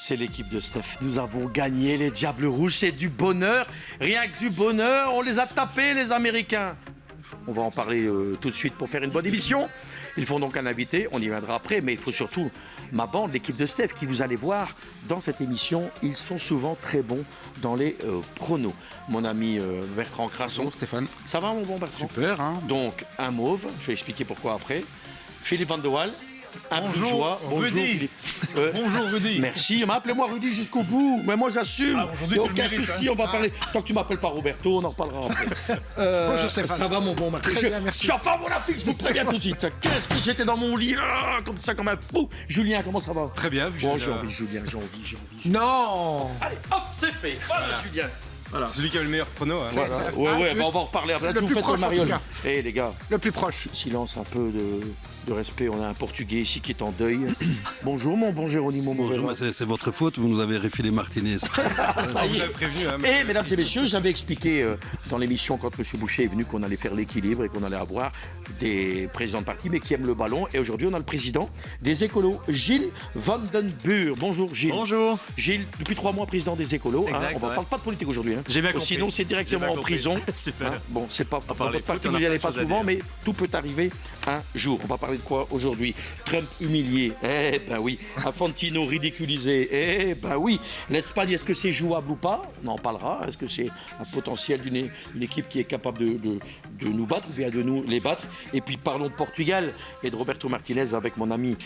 c'est l'équipe de Steph. Nous avons gagné les Diables Rouges, c'est du bonheur. Rien que du bonheur, on les a tapés les Américains. On va en parler tout de suite pour faire une bonne émission. Ils font donc un invité, on y viendra après, mais il faut surtout ma bande, l'équipe de Steph, qui vous allez voir dans cette émission, ils sont souvent très bons dans les pronos. Mon ami Bertrand Crasson. Bonjour Stéphane. Ça va mon bon Bertrand? Super, hein. Donc un mauve, je vais expliquer pourquoi après. Philippe Van de Waal. Bonjour, bonjour Rudy. Philippe. Bonjour Rudy. Merci, appelez-moi Rudy jusqu'au bout. Mais moi j'assume. Ah, aujourd'hui, tu le Aucun mérites, souci, hein. on va parler. Tant que tu m'appelles pas Roberto, on en reparlera après. Bonjour Stéphane. Ça va mon bon Marc. Très bien, merci. Je suis enfin mon affiche, je vous préviens tout de suite. Qu'est-ce que j'étais dans mon lit, comme ça, comme un fou. Julien, comment ça va? Très bien, vu que Bon, j'ai j'ai la- envie, Julien, j'ai envie. Non. Allez, hop, c'est fait. Voilà, Julien. C'est celui qui a le meilleur prono. Hein. Voilà. Ça- Ouais, juste on va en reparler après. le Vous plus faites proche, le en tout mariole. cas. Eh les gars, Le plus proche. silence, un peu de respect. On a un Portugais ici qui est en deuil. Bonjour mon bon Géronimo Bonjour, Moreira. c'est votre faute, vous nous avez refilé Martinez. Ça Vous y est. avez prévenu, hein. Et mesdames et messieurs, j'avais expliqué dans l'émission quand M. Boucher est venu qu'on allait faire l'équilibre et qu'on allait avoir des présidents de parti mais qui aiment le ballon. Et aujourd'hui, on a le président des écolos, Gilles Vandenbuur. Bonjour Gilles. Bonjour. Gilles, depuis 3 mois président des écolos. Exact, on ne ouais. parle pas de politique aujourd'hui. Hein. J'ai bien compris. Sinon, c'est J'ai directement bien en compris. prison. Super. Bon, c'est pas parler pas foot, que on vous a n'y allez plein pas de choses à souvent, dire. mais tout peut arriver un jour. On va parler de quoi aujourd'hui? Trump humilié. Eh ben oui. Infantino ridiculisé. Eh ben oui. L'Espagne, est-ce que c'est jouable ou pas? On en parlera. Est-ce que c'est un potentiel d'une équipe qui est capable de nous battre ou bien de nous les battre? Et puis parlons de Portugal et de Roberto Martinez avec mon ami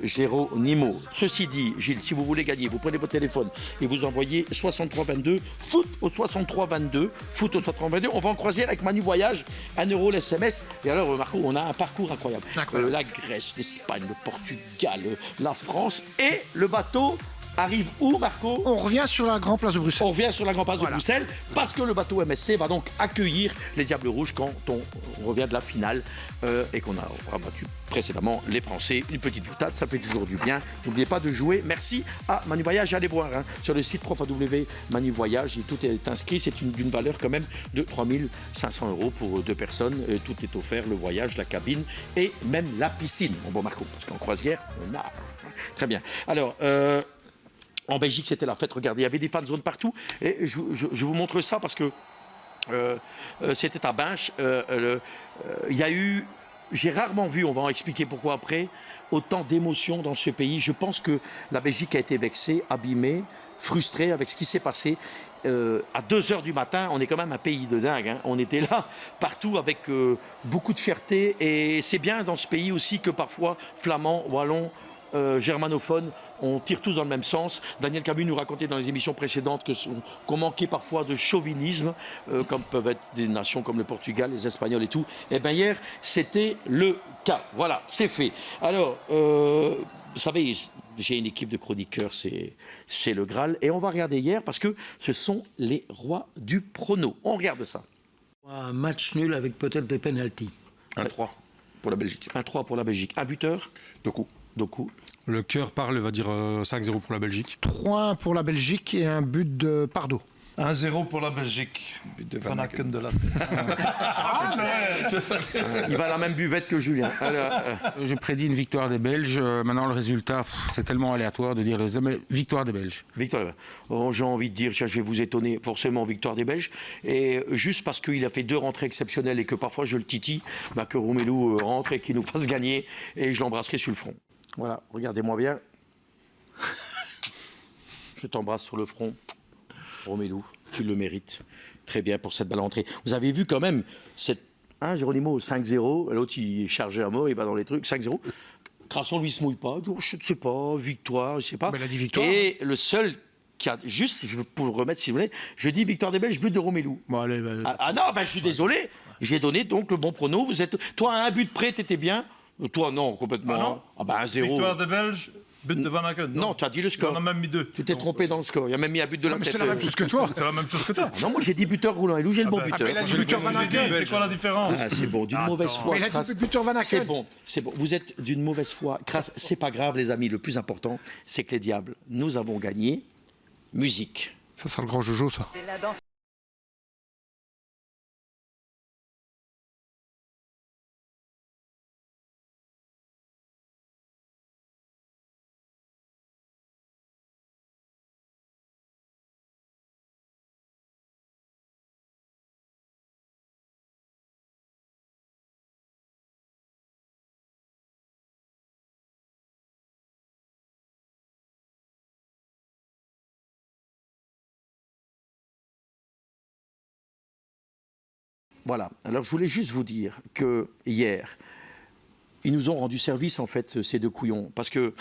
Géronimo. Ceci dit, Gilles, si vous voulez gagner, vous prenez votre téléphone et vous envoyez 6322 foot au 6322 foot au 6322. On va en croisière avec Manu Voyage, 1 euro l'SMS. Et alors Marco, on a un parcours incroyable. La Grèce, l'Espagne, le Portugal, la France et le bateau arrive où Marco? On revient sur la Grand Place de Bruxelles. On revient sur la Grande Place Voilà. de Bruxelles parce que le bateau MSC va donc accueillir les Diables Rouges quand on revient de la finale et qu'on a battu précédemment les Français. Une petite boutade, ça fait toujours du bien. N'oubliez pas de jouer. Merci à Manu Voyage. Allez voir sur le site www.manu Voyage. Et tout est inscrit. C'est d'une valeur quand même de 3500 € pour 2 personnes. Tout est offert, le voyage, la cabine et même la piscine. Bon Marco, parce qu'en croisière, on a... Très bien. Alors... En Belgique, c'était la fête. Regardez, il y avait des fan zones partout. Et je vous montre ça parce que c'était à Binche. Il y a eu, j'ai rarement vu, on va en expliquer pourquoi après, autant d'émotions dans ce pays. Je pense que la Belgique a été vexée, abîmée, frustrée avec ce qui s'est passé. À 2 h du matin, on est quand même un pays de dingue. Hein. On était là partout avec beaucoup de fierté. Et c'est bien dans ce pays aussi que parfois, flamands, wallons, germanophones, on tire tous dans le même sens. Daniel Camus nous racontait dans les émissions précédentes qu'on manquait parfois de chauvinisme, comme peuvent être des nations comme le Portugal, les Espagnols et tout. Et bien hier, c'était le cas. Voilà, c'est fait. Alors, vous savez, j'ai une équipe de chroniqueurs, c'est le Graal. Et on va regarder hier parce que ce sont les rois du prono. On regarde ça. Un match nul avec peut-être des pénaltys. 1-3 pour la Belgique. 1-3 pour la Belgique. Un buteur? Doku. Le cœur parle, va dire 5-0 pour la Belgique. 3 pour la Belgique et un but de Pardo. 1-0 pour la Belgique. Van Aken de la Il va à la même buvette que Julien. Alors, Je prédis une victoire des Belges. Maintenant, le résultat, c'est tellement aléatoire de dire les hommes, mais victoire des Belges. victoire. Oh, j'ai envie de dire, je vais vous étonner, forcément victoire des Belges. Et juste parce qu'il a fait 2 rentrées exceptionnelles et que parfois je le titille, bah, que Romelu rentre et qu'il nous fasse gagner. Et je l'embrasserai sur le front. Voilà, regardez-moi bien. Je t'embrasse sur le front. Romelu, tu le mérites. Très bien pour cette belle entrée. Vous avez vu quand même, Géronimo, 5-0. L'autre, il est chargé à mort, il va dans les trucs. 5-0. Crasson, lui, il se mouille pas. Il dit, oh, je ne sais pas, victoire, je ne sais pas. Mais il a dit victoire. Et le seul qui a juste, je peux le remettre si vous voulez, je dis victoire des Belges, but de Romelu. Bon, allez, Non, je suis désolé. J'ai donné donc le bon prono. Toi, à un but près, t'étais bien. Toi, non, complètement. Ah non. 1-0. Victoire des Belges, but de Van Aken. Non, tu as dit le On score. en a même mis 2. Tu t'es trompé dans le score. Il y a même mis un but de la Mais tête. c'est la même chose que toi. C'est la même chose que toi. Non, moi j'ai dit buteur roulant et loup, j'ai le bon ben, buteur. mais il a dit buteur Van Aken. C'est quoi la différence? C'est bon, d'une mauvaise foi. Mais il a crasse. dit buteur Van Aken. C'est bon. Vous êtes d'une mauvaise foi. Crasse, c'est pas grave, les amis. Le plus important, c'est que les diables, nous avons gagné. Musique. Ça sera le grand Jojo, ça. Voilà. Alors, je voulais juste vous dire que hier, ils nous ont rendu service, en fait, ces deux couillons. Parce que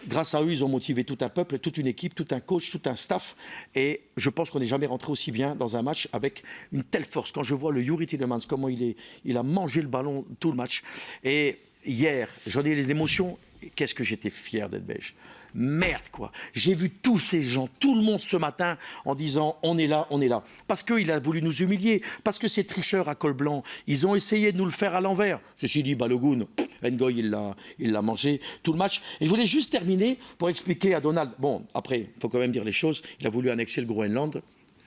grâce à eux, ils ont motivé tout un peuple, toute une équipe, tout un coach, tout un staff. Et je pense qu'on n'est jamais rentré aussi bien dans un match avec une telle force. Quand je vois le Yuri Tielemans, comment il a mangé le ballon tout le match. Et hier, j'en ai les émotions. Qu'est-ce que j'étais fier d'être belge. Merde, quoi. J'ai vu tous ces gens, tout le monde ce matin en disant on est là, on est là. Parce qu'il a voulu nous humilier, parce que ces tricheurs à col blanc, ils ont essayé de nous le faire à l'envers. Ceci dit, Balogun, Ngoy, il l'a mangé tout le match. Et je voulais juste terminer pour expliquer à Donald. Bon, après, il faut quand même dire les choses. Il a voulu annexer le Groenland.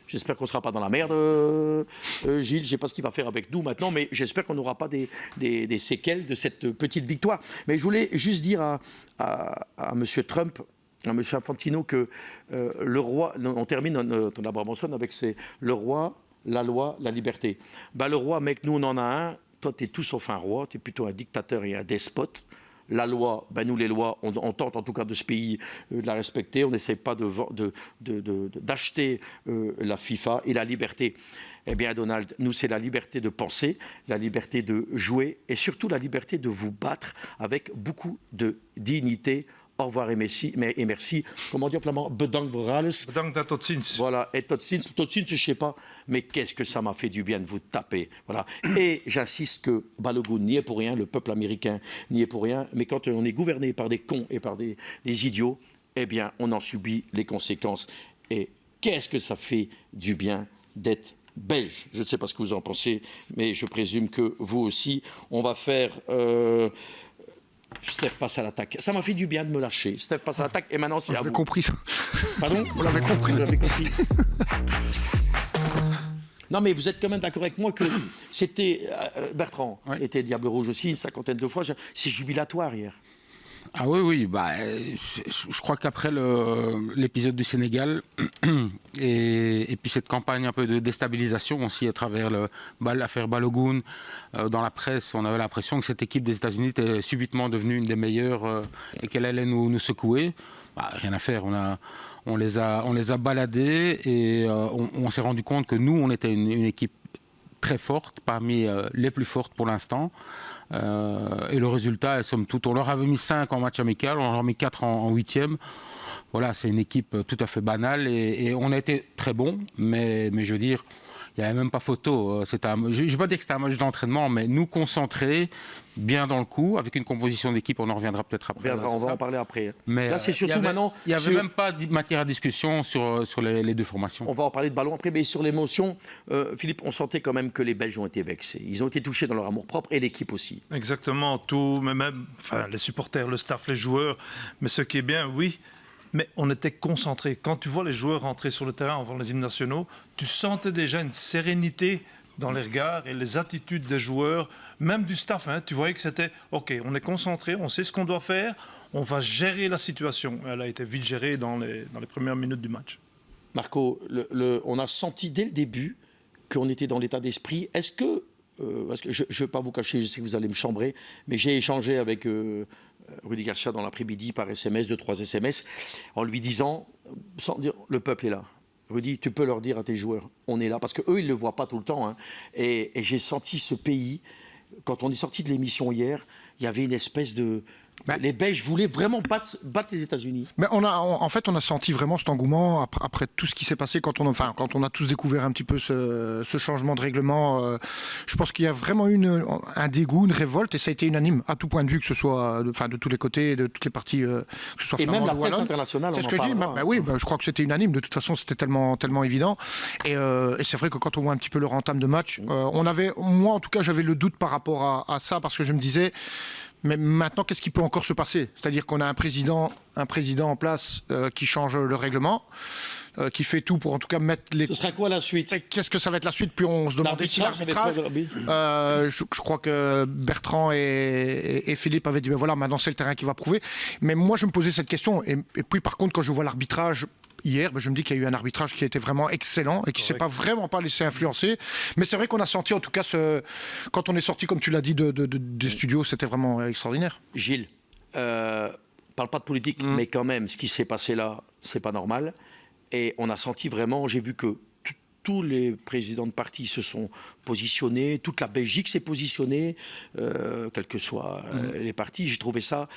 J'espère qu'on ne sera pas dans la merde, Gilles. Je ne sais pas ce qu'il va faire avec nous maintenant, mais j'espère qu'on n'aura pas des séquelles de cette petite victoire. Mais je voulais juste dire à M. Trump, à M. Infantino, que le roi, on termine notre Abrahamson avec le roi, la loi, la liberté. Ben, le roi, mec, nous on en a un. Toi, tu es tout sauf un roi, tu es plutôt un dictateur et un despote. La loi, ben nous les lois, on tente en tout cas de ce pays de la respecter. On n'essaie pas d'acheter la FIFA et la liberté. Eh bien, Donald, nous, c'est la liberté de penser, la liberté de jouer et surtout la liberté de vous battre avec beaucoup de dignité. Au revoir et merci. Comment dire en flamand? Bedankt voor alles. Bedankt en tot ziens. Voilà, et tot ziens, je ne sais pas, mais qu'est-ce que ça m'a fait du bien de vous taper. Voilà. Et j'insiste que Balogun n'y est pour rien, le peuple américain n'y est pour rien, mais quand on est gouverné par des cons et par des idiots, eh bien, on en subit les conséquences. Et qu'est-ce que ça fait du bien d'être belge? Je ne sais pas ce que vous en pensez, mais je présume que vous aussi. On va faire... Steph passe à l'attaque. Ça m'a fait du bien de me lâcher. Steph passe à l'attaque et maintenant c'est à vous. On l'avait compris. Pardon? On l'avait compris. Vous l'avez compris. Non mais vous êtes quand même d'accord avec moi que c'était... Bertrand était Diable Rouge aussi, une cinquantaine de fois. C'est jubilatoire hier. Ah oui, je crois qu'après l'épisode du Sénégal et puis cette campagne un peu de déstabilisation aussi à travers l'affaire Balogun, dans la presse, on avait l'impression que cette équipe des États-Unis était subitement devenue une des meilleures et qu'elle allait nous secouer. Rien à faire, on les a baladés et on s'est rendu compte que nous, on était une équipe très forte, parmi les plus fortes pour l'instant. Et le résultat, somme toute, on leur avait mis 5 en match amical, on leur a mis 4 en 8e. Voilà, c'est une équipe tout à fait banale et on a été très bons, mais je veux dire, il n'y avait même pas photo. Je ne vais pas dire que c'était un match d'entraînement, mais nous concentrer, bien dans le coup, avec une composition d'équipe, on en reviendra peut-être après. On va en parler après. Mais là, c'est surtout maintenant... Il n'y avait même pas de matière à discussion sur les deux formations. On va en parler de ballon après, mais sur l'émotion, Philippe, on sentait quand même que les Belges ont été vexés. Ils ont été touchés dans leur amour-propre et l'équipe aussi. Exactement, tout, mais même les supporters, le staff, les joueurs. Mais ce qui est bien, oui, mais on était concentrés. Quand tu vois les joueurs rentrer sur le terrain avant les hymnes nationaux, tu sentais déjà une sérénité dans les regards et les attitudes des joueurs, même du staff. Tu voyais que c'était OK, on est concentré, on sait ce qu'on doit faire, on va gérer la situation. Elle a été vite gérée dans les premières minutes du match. Marco, on a senti dès le début qu'on était dans l'état d'esprit. Est-ce que, parce que je ne vais pas vous cacher, je sais que vous allez me chambrer, mais j'ai échangé avec Rudy Garcia dans l'après-midi par SMS, 2-3 SMS, en lui disant, sans dire, le peuple est là. Rudy, tu peux leur dire à tes joueurs, on est là, parce qu'eux, ils ne le voient pas tout le temps. Et j'ai senti ce pays, quand on est sorti de l'émission hier, il y avait une espèce de... Les Belges voulaient vraiment battre les États-Unis. Mais en fait, on a senti vraiment cet engouement après tout ce qui s'est passé quand on a tous découvert un petit peu ce changement de règlement. Je pense qu'il y a vraiment eu un dégoût, une révolte, et ça a été unanime à tout point de vue, que ce soit de tous les côtés, de toutes les parties, que ce soit et même la presse wallonne. Internationale, c'est on ce en que je dis. parlera. Oui, je crois que c'était unanime. De toute façon, c'était tellement évident. Et c'est vrai que quand on voit un petit peu leur entame de match, moi en tout cas, j'avais le doute par rapport à ça, parce que je me disais. Mais maintenant, qu'est-ce qui peut encore se passer? C'est-à-dire qu'on a un président en place qui change le règlement, qui fait tout pour en tout cas mettre les... Ce sera quoi la suite? Qu'est-ce que ça va être la suite? Puis on se demandait si l'arbitrage... je crois que Bertrand et Philippe avaient dit, voilà, maintenant c'est le terrain qui va prouver. Mais moi, je me posais cette question. Et puis par contre, quand je vois l'arbitrage... Hier, je me dis qu'il y a eu un arbitrage qui a été vraiment excellent et qui ne s'est vraiment pas laissé influencer. Mais c'est vrai qu'on a senti, en tout cas, quand on est sorti, comme tu l'as dit, des studios, c'était vraiment extraordinaire. Gilles, parle pas de politique, mais quand même, ce qui s'est passé là, c'est pas normal. Et on a senti vraiment, j'ai vu que tous les présidents de partis se sont positionnés, toute la Belgique s'est positionnée, quels que soient les partis. J'ai trouvé ça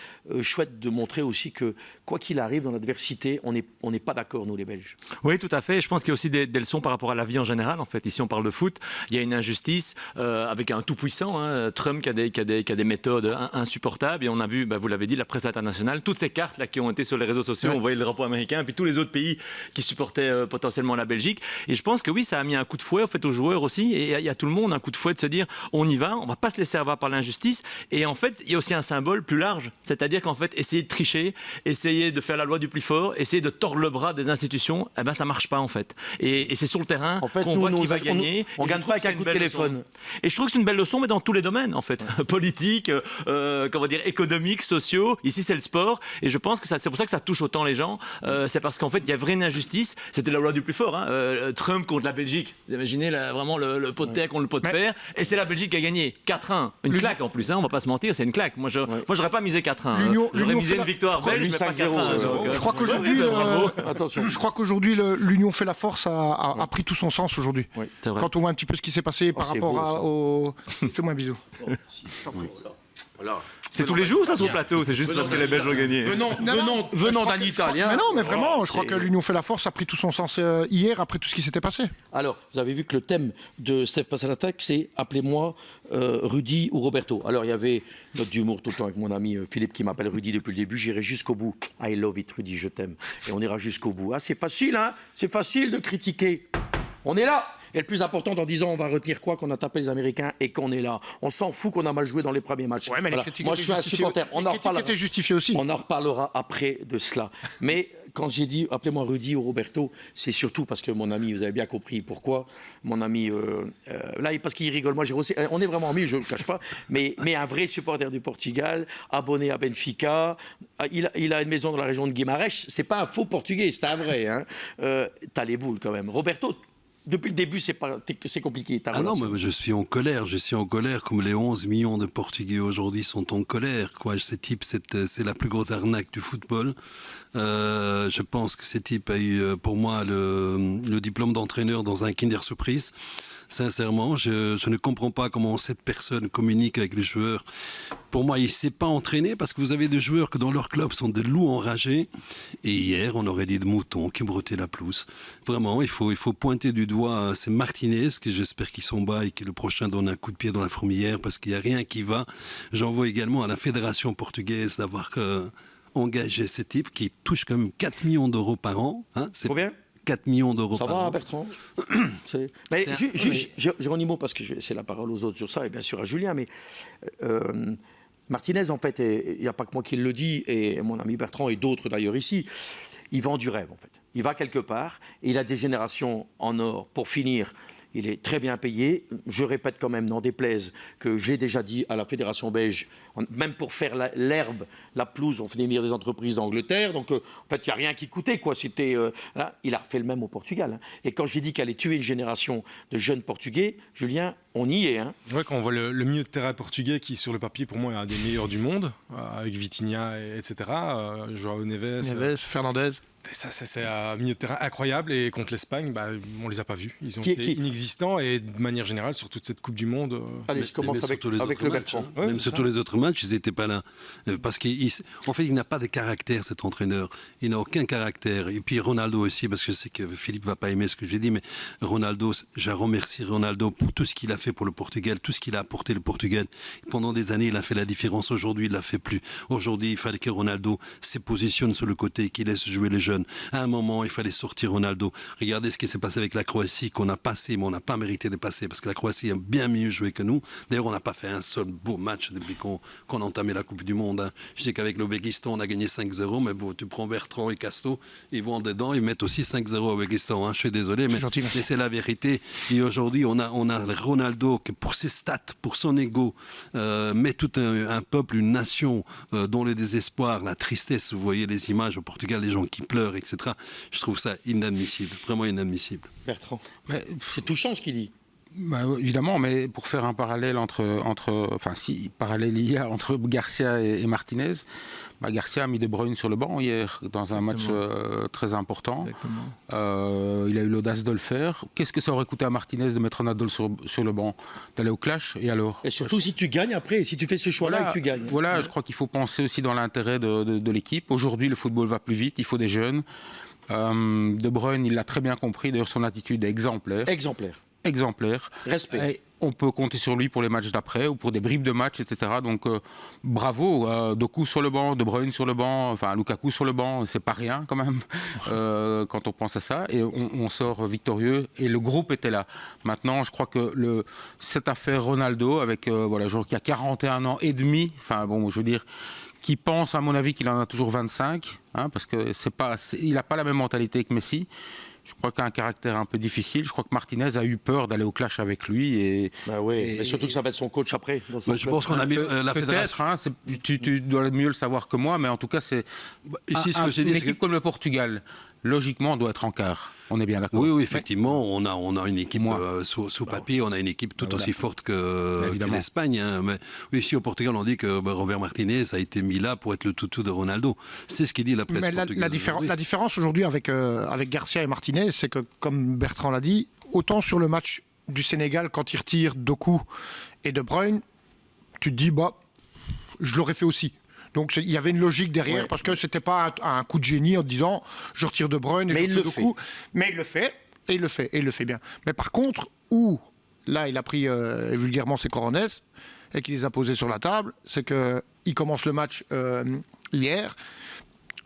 chouette de montrer aussi que, quoi qu'il arrive dans l'adversité, on n'est pas d'accord, nous les Belges. Oui, tout à fait. Je pense qu'il y a aussi des leçons par rapport à la vie en général. En fait, ici, on parle de foot. Il y a une injustice avec un tout-puissant, Trump, qui a des méthodes insupportables. Et on a vu, vous l'avez dit, la presse internationale, toutes ces cartes là qui ont été sur les réseaux sociaux. On voyait le drapeau américain, et puis tous les autres pays qui supportaient potentiellement la Belgique. Et je pense que oui, ça a mis un coup de fouet en fait, aux joueurs aussi. Et il y a tout le monde un coup de fouet de se dire, on y va, on va pas se laisser avoir par l'injustice. Et en fait, il y a aussi un symbole plus large. C'est-à-dire qu'en fait, essayer de tricher, essayer de faire la loi du plus fort, essayer de tordre le bras des institutions, ça marche pas en fait. Et c'est sur le terrain qu'on voit qui va gagner. On gagne pas avec un coup de téléphone. Et je trouve que c'est une belle leçon, mais dans tous les domaines en fait. Politique, économique, sociaux. Ici, c'est le sport. Et je pense que c'est pour ça que ça touche autant les gens. C'est parce qu'en fait, il y a vraie injustice. C'était la loi du plus fort. Trump contre la Belgique. Vous imaginez vraiment le pot de terre contre le pot de fer. Et c'est la Belgique qui a gagné 4-1. Une claque en plus, on va pas se mentir, c'est une claque. Moi, j'aurais pas misé 4-1. J'aurais misé une victoire belge, mais pas 4-1. Je crois qu'aujourd'hui, l'union fait la force a pris tout son sens aujourd'hui. Oui, quand on voit un petit peu ce qui s'est passé par rapport au... Fais-moi un bisou. Voilà. C'est tous les jours ça sur le plateau, c'est juste parce que les Belges ont gagné. Venant d'un Italien. Mais non, mais vraiment, je crois que l'union fait la force a pris tout son sens hier après tout ce qui s'était passé. Alors, vous avez vu que le thème de Steph passe à l'attaque, c'est appelez-moi Rudy ou Roberto. Alors, il y avait notre d'humour tout le temps avec mon ami Philippe qui m'appelle Rudy depuis le début. J'irai jusqu'au bout. I love it, Rudy, je t'aime. Et on ira jusqu'au bout. Ah, c'est facile, hein? C'est facile de critiquer. On est là. Et le plus important, en disant on va retenir quoi, qu'on a tapé les Américains et qu'on est là. On s'en fout qu'on a mal joué dans les premiers matchs. Ouais, mais voilà. Moi, je suis un supporter. On en reparlera après de cela. Mais quand j'ai dit appelez-moi Rudy ou Roberto, c'est surtout parce que mon ami, vous avez bien compris pourquoi. Mon ami, là, parce qu'il rigole. Moi, on est vraiment amis, je ne le cache pas. Mais un vrai supporter du Portugal, abonné à Benfica. Il a une maison dans la région de Guimarães. C'est pas un faux portugais, c'est un vrai. Hein. T'as les boules quand même. Roberto. Depuis le début, c'est compliqué. Non, mais je suis en colère. Je suis en colère comme les 11 millions de Portugais aujourd'hui sont en colère. Quoi. Ces types, c'est la plus grosse arnaque du football. Je pense que ces types a eu, pour moi, le diplôme d'entraîneur dans un Kinder Surprise. Sincèrement, je ne comprends pas comment cette personne communique avec les joueurs. Pour moi, il ne s'est pas entraîné parce que vous avez des joueurs que dans leur club sont des loups enragés. Et hier, on aurait dit de moutons qui broutaient la pelouse. Vraiment, il faut pointer du doigt. C'est Martinez, que j'espère qu'il s'en bat et que le prochain donne un coup de pied dans la fourmilière parce qu'il n'y a rien qui va. J'en veux également à la Fédération portugaise d'avoir engagé ces types qui touchent quand même 4 millions d'euros par an. Hein, c'est combien ? 4 millions d'euros par an. Ça va, Bertrand? Mais Géronimo, parce que c'est la parole aux autres sur ça, et bien sûr à Julien, mais Martinez, en fait, il n'y a pas que moi qui le dis, et mon ami Bertrand et d'autres d'ailleurs ici, il vend du rêve, en fait. Il va quelque part, et il a des générations en or pour finir. Il est très bien payé. Je répète quand même, n'en déplaise, que j'ai déjà dit à la Fédération belge, même pour faire l'herbe, la pelouse, on fait venir des entreprises d'Angleterre. Donc, en fait, il n'y a rien qui coûtait, quoi. Là, il a refait le même au Portugal. Hein. Et quand j'ai dit qu'elle allait tuer une génération de jeunes Portugais, Julien, on y est. Hein. Ouais, quand on voit le milieu de terrain portugais qui, sur le papier, pour moi, est un des meilleurs du monde, avec Vitinha, etc. João Neves, Fernandez. Et ça, c'est un milieu de terrain incroyable. Et contre l'Espagne, on ne les a pas vus. Ils ont été inexistants. Et de manière générale, sur toute cette Coupe du Monde. Allez, je commence avec le Bertrand. Hein. Même sur tous les autres matchs, ils n'étaient pas là. Parce qu'en fait, il n'a pas de caractère, cet entraîneur. Il n'a aucun caractère. Et puis Ronaldo aussi, parce que je sais que Philippe ne va pas aimer ce que j'ai dit, mais Ronaldo, je remercie Ronaldo pour tout ce qu'il a fait pour le Portugal, tout ce qu'il a apporté le Portugal. Pendant des années, il a fait la différence. Aujourd'hui, il ne la fait plus. Aujourd'hui, il fallait que Ronaldo se positionne sur le côté, qu'il laisse jouer les jeunes. À un moment, il fallait sortir Ronaldo. Regardez ce qui s'est passé avec la Croatie, qu'on a passé, mais on n'a pas mérité de passer, parce que la Croatie a bien mieux joué que nous. D'ailleurs, on n'a pas fait un seul beau match depuis qu'on a entamé la Coupe du Monde. Hein. Je sais qu'avec l'Ouzbékistan, on a gagné 5-0, mais bon, tu prends Bertrand et Casto, ils vont dedans, ils mettent aussi 5-0 au Ouzbékistan. Hein. Je suis désolé, mais c'est la vérité. Et aujourd'hui, on a Ronaldo, qui pour ses stats, pour son ego, met tout un peuple, une nation dont le désespoir, la tristesse, vous voyez les images au Portugal, les gens qui pleurent, etc. Je trouve ça inadmissible, vraiment inadmissible. Bertrand, c'est touchant ce qu'il dit. Évidemment, mais pour faire un parallèle parallèle il y a entre Garcia et Martinez, Garcia a mis De Bruyne sur le banc hier dans un match très important. Il a eu l'audace de le faire. Qu'est-ce que ça aurait coûté à Martinez de mettre Ronaldo sur le banc, d'aller au clash, et alors? Et surtout si tu gagnes après, si tu fais ce choix-là et que tu gagnes. Voilà, je crois qu'il faut penser aussi dans l'intérêt de l'équipe. Aujourd'hui, le football va plus vite, il faut des jeunes. De Bruyne, il l'a très bien compris, d'ailleurs son attitude est exemplaire. Exemplaire. Respect. Et on peut compter sur lui pour les matchs d'après ou pour des bribes de matchs, etc. Donc bravo, Doku sur le banc, De Bruyne sur le banc, Lukaku sur le banc, c'est pas rien quand même quand on pense à ça. Et on sort victorieux et le groupe était là. Maintenant, je crois que cette affaire Ronaldo avec un joueur qui a 41 ans et demi, qui pense à mon avis qu'il en a toujours 25, parce que il n'a pas la même mentalité que Messi. Je crois qu'il a un caractère un peu difficile. Je crois que Martinez a eu peur d'aller au clash avec lui. Et surtout que ça va être son coach après. Je pense qu'on a mis la fédération. Tu dois mieux le savoir que moi, mais en tout cas, c'est une équipe comme le Portugal. Logiquement, on doit être en quart. On est bien d'accord. Oui, effectivement, on a une équipe sous papier, on a une équipe tout aussi forte que l'Espagne. Mais ici au Portugal, on dit que Robert Martinez a été mis là pour être le toutou de Ronaldo. C'est ce qu'il dit la presse portugaise. La différence aujourd'hui avec Garcia et Martinez, c'est que, comme Bertrand l'a dit, autant sur le match du Sénégal, quand il retire Doku et De Bruyne, tu te dis, je l'aurais fait aussi. Donc il y avait une logique derrière, parce que c'était pas un coup de génie en disant je retire De Bruyne et je retire Doku. Mais il le fait, et il le fait bien. Mais par contre, là il a pris vulgairement ses coronets et qu'il les a posés sur la table, c'est qu'il commence le match hier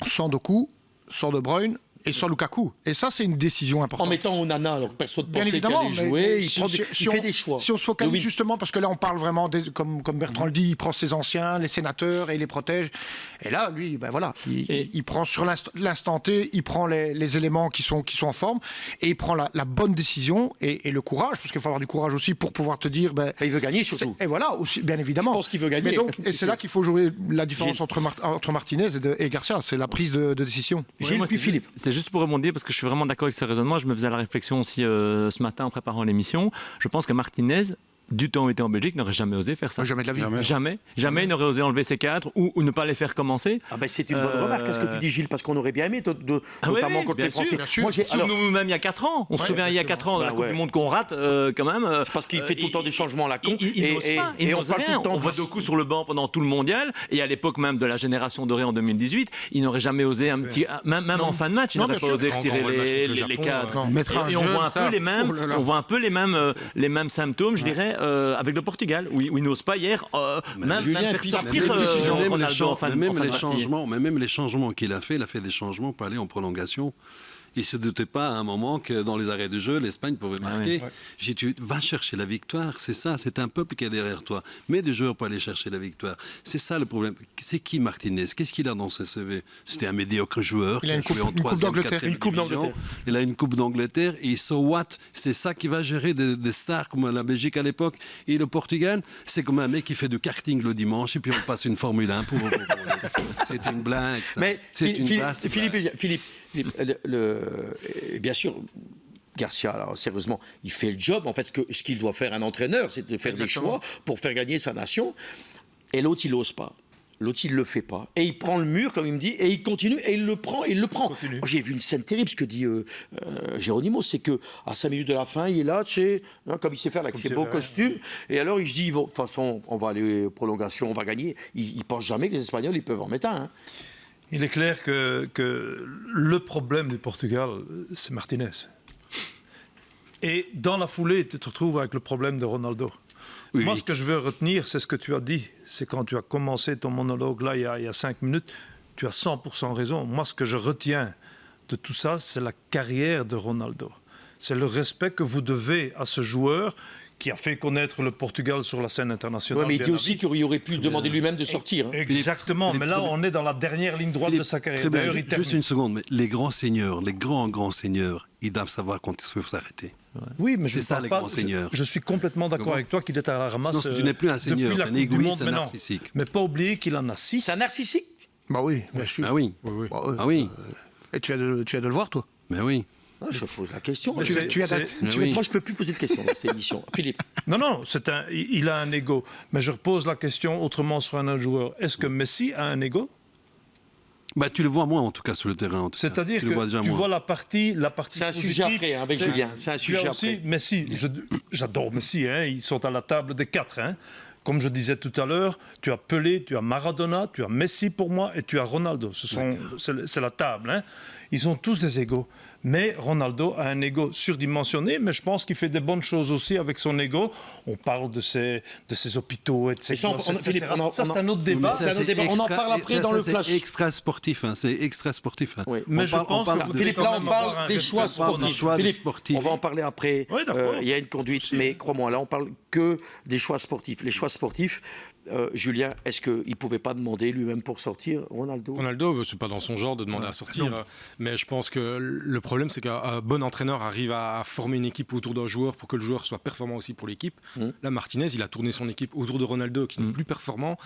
sans Doku, sans De Bruyne et sans Lukaku. Et ça, c'est une décision importante. En mettant Onana, alors personne ne pensait qu'il évidemment, allait jouer, il fait des choix. Si on se focalise justement, parce que là, on parle vraiment, comme Bertrand le dit, il prend ses anciens, les sénateurs, et il les protège. Et là, lui, il prend sur l'instant T, il prend les éléments qui sont en forme, et il prend la bonne décision et le courage, parce qu'il faut avoir du courage aussi pour pouvoir te dire... il veut gagner surtout. Et voilà, aussi, bien évidemment. Je pense qu'il veut gagner. Et c'est là qu'il faut jouer la différence entre Martinez et Garcia, c'est la prise de décision. Philippe. C'est juste pour rebondir, parce que je suis vraiment d'accord avec ce raisonnement. Je me faisais la réflexion aussi ce matin en préparant l'émission. Je pense que Martinez, du temps où il était en Belgique, n'aurait jamais osé faire ça. Jamais de la vie. Jamais il n'aurait osé enlever ses cadres ou ne pas les faire commencer. C'est une bonne remarque, ce que tu dis, Gilles, parce qu'on aurait bien aimé, notamment contre les Français. Souvenons-nous-même il y a 4 ans. On se souvient il y a 4 ans de la Coupe du Monde qu'on rate quand même. C'est parce qu'il fait tout le temps des changements à la con. Il n'ose pas, il n'ose rien. On voit Doku sur le banc pendant tout le mondial, et à l'époque même de la génération dorée en 2018, il n'aurait jamais osé même en fin de match, il n'aurait pas osé retirer les cadres. Et on voit un peu les mêmes symptômes, je dirais, avec le Portugal, où il n'ose pas hier même faire sortir Ronaldo en fin de même les changements qu'il a fait des changements pour aller en prolongation. Il ne se doutait pas à un moment que dans les arrêts de jeu, l'Espagne pouvait marquer. J'ai dit, va chercher la victoire, c'est ça, c'est un peuple qui est derrière toi. Mets des joueurs pour aller chercher la victoire. C'est ça le problème. C'est qui Martinez? Qu'est-ce qu'il a dans ses CV? C'était un médiocre joueur. Il a une coupe d'Angleterre. Il a une coupe d'Angleterre et so what? C'est ça qui va gérer des stars comme la Belgique à l'époque. Et le Portugal, c'est comme un mec qui fait du karting le dimanche et puis on passe une Formule 1 pour c'est une blague. Ça. Mais Philippe, bien sûr, Garcia, alors, sérieusement, il fait le job. En fait, ce qu'il doit faire un entraîneur, c'est de faire des choix pour faire gagner sa nation. Et l'autre, il n'ose pas. L'autre, il ne le fait pas. Et il prend le mur, comme il me dit, et il continue, et il le prend. J'ai vu une scène terrible, ce que dit Geronimo, c'est qu'à 5 minutes de la fin, il est là, comme il sait faire avec ses beaux costumes. Et alors, il se dit, de toute façon, on va aller aux prolongations, on va gagner. Il ne pense jamais que les Espagnols, ils peuvent en mettre un. Il est clair que le problème du Portugal, c'est Martinez. Et dans la foulée, tu te retrouves avec le problème de Ronaldo. Oui. Moi, ce que je veux retenir, c'est ce que tu as dit. C'est quand tu as commencé ton monologue là, il y a 5 minutes, tu as 100% raison. Moi, ce que je retiens de tout ça, c'est la carrière de Ronaldo. C'est le respect que vous devez à ce joueur qui a fait connaître le Portugal sur la scène internationale. Oui, mais il dit aussi qu'il aurait pu demander lui-même de sortir. Exactement, mais là, on est dans la dernière ligne droite de sa carrière. Juste une seconde, mais les grands seigneurs, les grands seigneurs, ils doivent savoir quand il faut s'arrêter. Oui, mais c'est ça les grands seigneurs. Je suis complètement d'accord avec toi qu'il est à la ramasse. Sinon, tu n'es plus un seigneur, tu es un égoïste, un narcissique. Mais pas oublier qu'il en a 6. C'est un narcissique? Bah oui, bien sûr. Ah oui. Et tu viens de le voir, toi? Ben oui. Non, je pose la question. Mais Moi, je peux plus poser de questions dans cette émission. Philippe. Non, il a un ego. Mais je repose la question autrement sur un autre joueur. Est-ce que Messi a un ego? Bah, tu le vois moins en tout cas sur le terrain. C'est-à-dire que tu vois la partie c'est un sujet après avec Julien. C'est un sujet après. Messi, j'adore Messi. Hein, ils sont à la table des 4. Hein. Comme je disais tout à l'heure, tu as Pelé, tu as Maradona, tu as Messi pour moi et tu as Ronaldo. C'est la table. Hein. Ils ont tous des égos. Mais Ronaldo a un ego surdimensionné, mais je pense qu'il fait des bonnes choses aussi avec son ego. On parle de ses hôpitaux et de ses gosses, etc. Ça, c'est un autre débat. On en parle après dans le flash. C'est extra sportif. C'est extra sportif. Oui. Mais je pense que Philippe, là, on parle des choix sportifs. sportifs. On va en parler après. Oui, il y a une conduite, mais crois-moi, là, on parle que des choix sportifs. Les choix sportifs, Julien, est-ce qu'il ne pouvait pas demander lui-même pour sortir Ronaldo, c'est pas dans son genre de demander à sortir. Mais je pense que le problème, c'est qu'un bon entraîneur arrive à former une équipe autour d'un joueur pour que le joueur soit performant aussi pour l'équipe. Là, Martinez, il a tourné son équipe autour de Ronaldo qui n'est plus performant.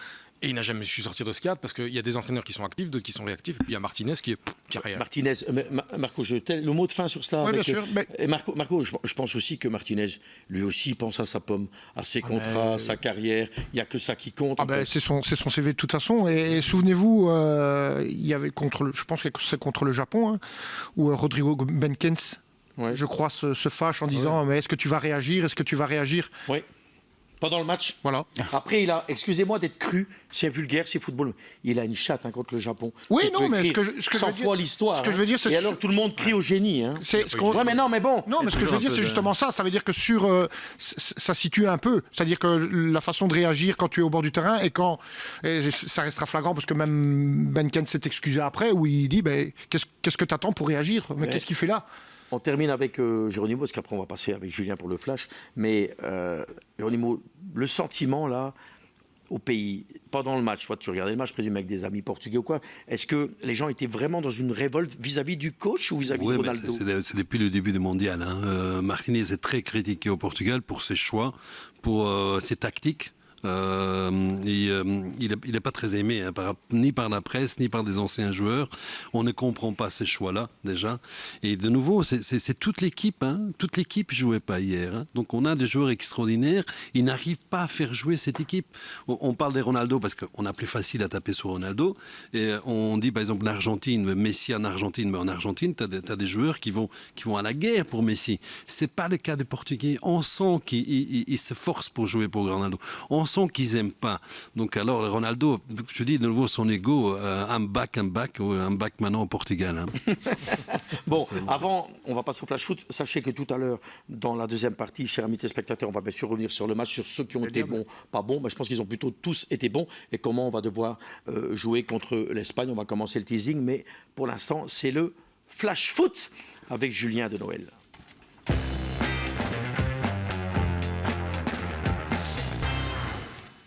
Et il n'a jamais su sortir de ce cadre parce qu'il y a des entraîneurs qui sont actifs, d'autres qui sont réactifs. Et puis il y a Martinez qui est carrière. Martinez, Marco, le mot de fin sur cela. Oui, bien sûr. Et Marco, je pense aussi que Martinez, lui aussi, pense à sa pomme, à ses contrats, sa carrière. Il n'y a que ça qui compte. C'est son CV de toute façon. Et souvenez-vous, il y avait je pense que c'est contre le Japon, hein, où Rodrigo Benkens, je crois, se fâche en disant mais est-ce que tu vas réagir? Est-ce que tu vas réagir? Oui. Pendant le match. Voilà. Après, excusez-moi d'être cru, c'est vulgaire, c'est football. Il a une chatte contre le Japon. Oui, non, mais ce que je 100 fois l'histoire. Ce que je veux dire, c'est. Et alors tout le monde crie au génie. Hein. Mais non, mais bon. Non, mais ce que je veux dire, c'est justement ça. Ça veut dire que ça situe un peu. C'est-à-dire que la façon de réagir quand tu es au bord du terrain et ça restera flagrant parce que même Benken s'est excusé après où il dit qu'est-ce que tu attends pour réagir? Mais qu'est-ce qu'il fait là? On termine avec Geronimo, parce qu'après on va passer avec Julien pour le flash. Mais Geronimo, le sentiment là, au pays, pendant le match, toi tu regardais le match, présume avec des amis portugais ou quoi, est-ce que les gens étaient vraiment dans une révolte vis-à-vis du coach ou vis-à-vis de Ronaldo? C'est depuis le début du mondial. Hein. Martinez est très critiqué au Portugal pour ses choix, pour ses tactiques. Il n'est pas très aimé ni par la presse ni par des anciens joueurs. On ne comprend pas ces choix-là déjà. Et de nouveau, c'est toute l'équipe. Toute l'équipe jouait pas hier. Donc on a des joueurs extraordinaires. Ils n'arrivent pas à faire jouer cette équipe. On parle des Ronaldo parce qu'on a plus facile à taper sur Ronaldo. Et on dit par exemple l'Argentine, Messi en Argentine, mais en Argentine, tu as des joueurs qui vont à la guerre pour Messi. C'est pas le cas des Portugais. On sent qu'ils se forcent pour jouer pour Ronaldo. On sent qu'ils n'aiment pas. Donc alors Ronaldo, je dis de nouveau son ego, un back maintenant au Portugal. Hein. Bon, avant, on va passer au flash foot. Sachez que tout à l'heure, dans la deuxième partie, chers amis téléspectateurs, on va bien sûr revenir sur le match, sur ceux qui ont été bons, pas bons. Mais je pense qu'ils ont plutôt tous été bons et comment on va devoir jouer contre l'Espagne. On va commencer le teasing, mais pour l'instant, c'est le flash foot avec Julien de Noël.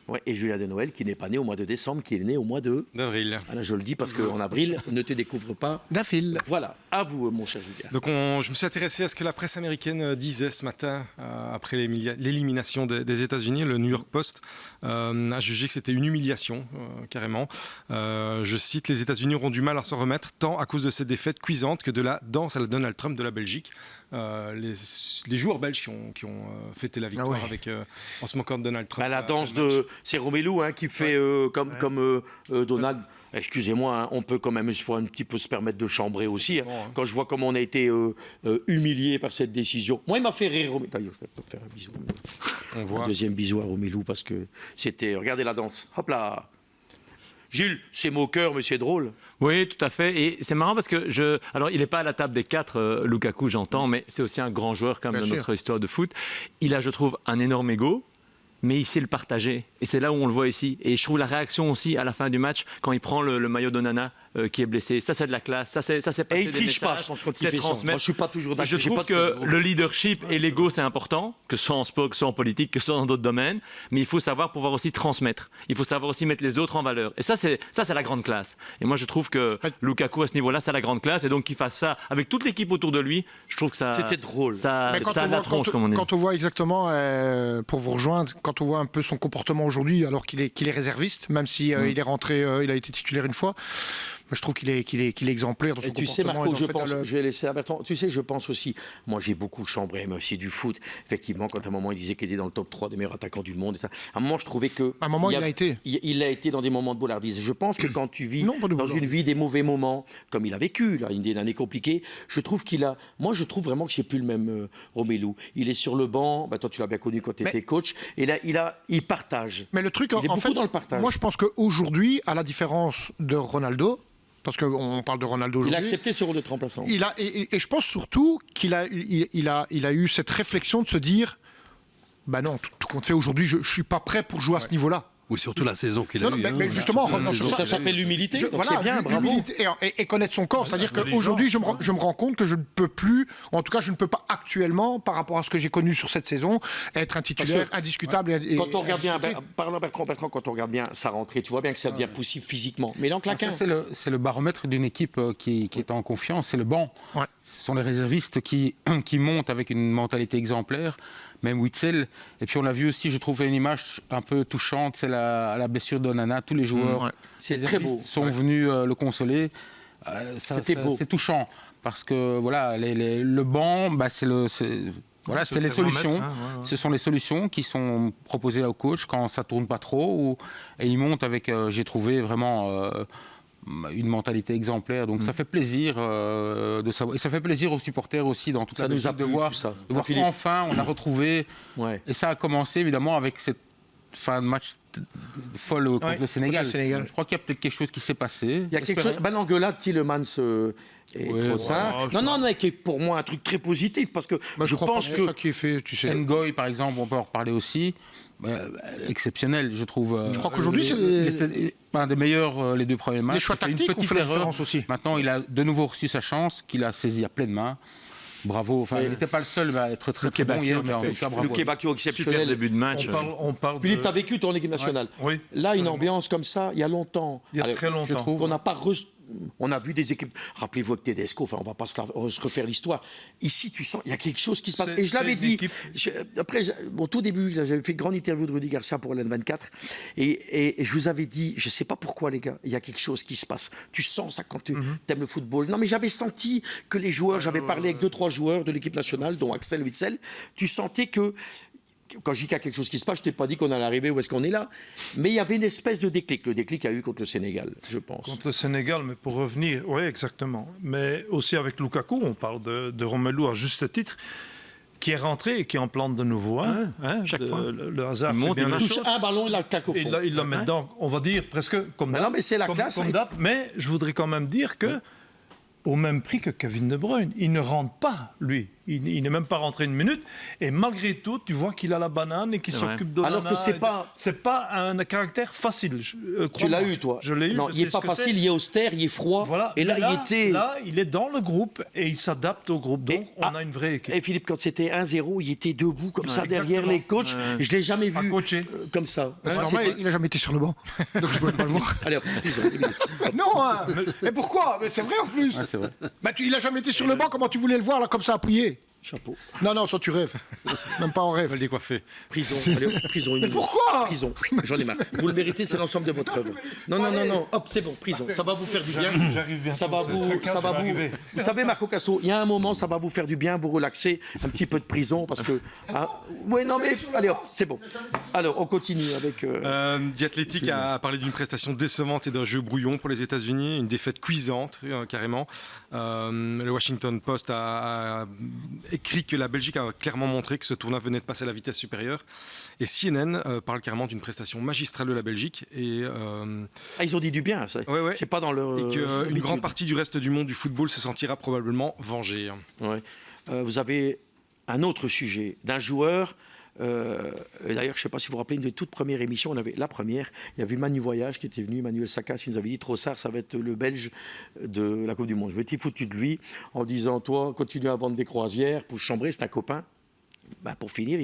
Ouais, et Julien de Noël, qui n'est pas né au mois de décembre, qui est né au mois d'avril. Voilà, je le dis parce qu'en avril, ne te découvre pas. D'avril. Voilà, à vous, mon cher Julien. Donc je me suis intéressé à ce que la presse américaine disait ce matin, après l'élimination des États-Unis. Le New York Post a jugé que c'était une humiliation, carrément. Je cite, les États-Unis auront du mal à s'en remettre, tant à cause de cette défaite cuisante que de la danse à la Donald Trump de la Belgique. Les joueurs belges qui ont fêté la victoire en se moquant de Donald Trump. La danse c'est Romelu qui fait comme Donald. Excusez-moi, on peut quand même il faut un petit peu se permettre de chambrer aussi. Quand je vois comment on a été humilié par cette décision. Moi, il m'a fait rire. D'ailleurs, je vais te faire un bisou. On voit. Un deuxième bisou à Romelu parce que c'était. Regardez la danse. Hop là. Gilles, c'est moqueur, mais c'est drôle. Oui, tout à fait. Et c'est marrant parce que alors, il n'est pas à la table des 4, Lukaku, j'entends, mais c'est aussi un grand joueur quand même de notre histoire de foot. Il a, je trouve, un énorme ego. Mais il sait le partager. Et c'est là où on le voit ici. Et je trouve la réaction aussi à la fin du match, quand il prend le maillot d'Onana qui est blessé. Ça, c'est de la classe. Ça, c'est passer et il des triche messages. Pas, je pense, quand il fait ça. Moi, je ne suis pas toujours d'accord. Je trouve que le leadership et l'ego, c'est important, que ce soit en sport, que ce soit en politique, que ce soit dans d'autres domaines. Mais il faut savoir pouvoir aussi transmettre. Il faut savoir aussi mettre les autres en valeur. Et ça, c'est la grande classe. Et moi, je trouve que Lukaku, à ce niveau-là, c'est la grande classe. Et donc, qu'il fasse ça avec toute l'équipe autour de lui, je trouve que ça... C'était drôle. Ça a la tronche, comme on dit. Quand on voit exactement, pour vous rejoindre, quand on voit un peu son comportement aujourd'hui, alors qu'il est réserviste, même si il est rentré, il a été titulaire une fois. je trouve qu'il est exemplaire dans son Et tu comportement. sais, Marco, et je dans le fait pense, je vais laisser à Bertrand. Tu sais, je pense aussi, moi j'ai beaucoup chambré, mais aussi du foot. Effectivement, quand à un moment il disait qu'il était dans le top 3 des meilleurs attaquants du monde, et ça, à un moment je trouvais que. À un moment, il a été. Il a été dans des moments de boulardise. Je pense que quand tu vis Non, pas de dans une boulardise. vie des mauvais moments, comme il a vécu, là, une année compliquée, je trouve qu'il a. Moi, je trouve vraiment que c'est plus le même Romelu. Il est sur le banc, toi tu l'as bien connu quand tu étais coach, et là, il partage. Mais le truc, Il est en beaucoup fait, dans le partage. moi je pense qu'aujourd'hui, à la différence de Ronaldo, parce qu'on parle de Ronaldo aujourd'hui. Il a accepté ce rôle de remplaçant. Et je pense surtout qu'il a eu cette réflexion de se dire, bah non, tout compte fait, aujourd'hui, je ne suis pas prêt pour jouer à ce niveau-là. Ou surtout la saison qu'il a Non, eue. mais justement, revenons sur Ça s'appelle l'humilité. Donc c'est bien, bravo. l'humilité et connaître son corps. C'est-à-dire qu'aujourd'hui, je me rends compte que je ne peux plus, ou en tout cas, je ne peux pas actuellement, par rapport à ce que j'ai connu sur cette saison, être un titulaire indiscutable. Quand on regarde bien, parlons Bertrand, quand on regarde bien sa rentrée, tu vois bien que ça devient poussif physiquement. Mais il en claque un. C'est le baromètre d'une équipe qui est en confiance, c'est le banc. Ouais. Ce sont les réservistes qui montent avec une mentalité exemplaire, même Witsel. Et puis on l'a vu aussi, je trouve une image un peu touchante, c'est la blessure d'Onana. Tous les joueurs C'est très beau. sont venus le consoler. C'était beau. C'est touchant parce que voilà, le banc, c'est les solutions. Ce sont les solutions qui sont proposées au coach quand ça tourne pas trop. Et il monte avec, j'ai trouvé vraiment une mentalité exemplaire. Donc ça fait plaisir de savoir. Et ça fait plaisir aux supporters aussi dans toute Ça la nous a Belgique de plu, voir, tout ça. de voir Philippe. qu'enfin on a retrouvé. Ouais. Et ça a commencé évidemment avec cette fin de match folle contre le Sénégal. Je crois qu'il y a peut-être quelque chose qui s'est passé. Il y a quelque chose. L'engueulade Tielemans et Trossard. Non, mais qui est pour moi un truc très positif parce que je pense que c'est ça qui est fait, tu sais. Ngoy, par exemple, on peut en reparler aussi. Exceptionnel, je trouve. Je crois qu'aujourd'hui, c'est un des meilleurs les deux premiers matchs. Les choix Il fait tactiques une ont petite fait la erreur. différence aussi. Maintenant, il a de nouveau reçu sa chance, qu'il a saisie à pleine main. Bravo. Enfin, il n'était pas le seul à être très bon hier, mais en tout cas, bravo. le Québécois Super exceptionnel. début de match. On parle Philippe, de- tu as vécu ton équipe nationale. Oui, Là, une absolument. ambiance comme ça, il y a longtemps. Il y a très longtemps. Je trouve qu'on n'a pas. On a vu des équipes. Rappelez-vous avec Tedesco, enfin, on ne va pas se refaire l'histoire. Ici, tu sens, il y a quelque chose qui se passe. Et je l'avais c'est une dit. équipe- Au tout début, là, j'avais fait une grande interview de Rudy Garcia pour LN24. Et je vous avais dit, je ne sais pas pourquoi, les gars, il y a quelque chose qui se passe. Tu sens ça quand tu aimes le football. Non, mais j'avais senti que les joueurs, j'avais parlé avec 2-3 joueurs de l'équipe nationale, dont Axel Witsel, tu sentais que. Quand je dis qu'il y a quelque chose qui se passe, je ne t'ai pas dit qu'on allait arriver où est-ce qu'on est là. Mais il y avait une espèce de déclic. Le déclic qu'il y a eu contre le Sénégal, je pense. Contre le Sénégal, mais pour revenir, oui, exactement. Mais aussi avec Lukaku, on parle de Romelu à juste titre, qui est rentré et qui en plante de nouveau. chaque fois. Le hasard Il fait monte, bien il la Il touche chose. un ballon, il la claque au Et fond. il la met dedans, on va dire, presque comme Mais d'hab. non, mais c'est la Comme- classe. comme d'hab. Mais je voudrais quand même dire que, au même prix que Kevin De Bruyne, il ne rentre pas, lui. Il n'est même pas rentré une minute. Et malgré tout, tu vois qu'il a la banane et qu'il C'est vrai. s'occupe de Alors que c'est pas un caractère facile. Tu crois-moi. l'as eu, toi. Je l'ai eu. Non, je il sais n'est ce pas que facile, c'est. il est austère, il est froid. Voilà. Et là, Mais il était. Là, il est dans le groupe et il s'adapte au groupe. Donc, Et- on a une vraie équipe. Et Philippe, quand c'était 1-0, il était debout comme ça derrière exactement. les coachs. Je ne l'ai jamais À vu coacher. comme ça. C'est Moi, normal, c'était- il n'a jamais été sur le banc. Donc je ne pouvais pas le voir. Allez, hop, prison, Non, hein. Mais pourquoi? Mais c'est vrai en plus. Ouais, c'est vrai. Il n'a jamais été sur le banc, comment tu voulais le voir là, comme ça appuyé? Chapeau. Non, ça tu rêves. Même pas en On va rêve. le décoiffer. Prison, allez, hop, prison. Mais pourquoi? Prison, j'en ai marre. Vous le méritez, c'est l'ensemble de votre œuvre. Non, hop, c'est bon, prison. Ça va vous faire du bien. J'arrive bientôt. Ça va vous. Vous savez, Marco Castro, il y a un moment, ça va vous faire du bien, vous relaxer, un petit peu de prison, parce que. Oui, non, mais allez, hop, c'est bon. Alors, on continue avec. The Athletic a parlé d'une prestation décevante et d'un jeu brouillon pour les États-Unis, une défaite cuisante carrément. Le Washington Post a écrit que la Belgique a clairement montré que ce tournoi venait de passer à la vitesse supérieure. Et CNN parle carrément d'une prestation magistrale de la Belgique. Et, ils ont dit du bien, ça. Ouais. C'est pas dans leur. et qu'une habitude. grande partie du reste du monde du football se sentira probablement vengée. Ouais. Vous avez un autre sujet d'un joueur. D'ailleurs, je ne sais pas si vous vous rappelez, une des toutes premières émissions, on avait la première, il y avait Manu Voyage qui était venu, Manuel Sakas, il nous avait dit Trossard, ça va être le Belge de la Coupe du Monde. Je m'étais foutu de lui en disant, toi, continue à vendre des croisières pour chambrer, c'est un copain. Pour finir,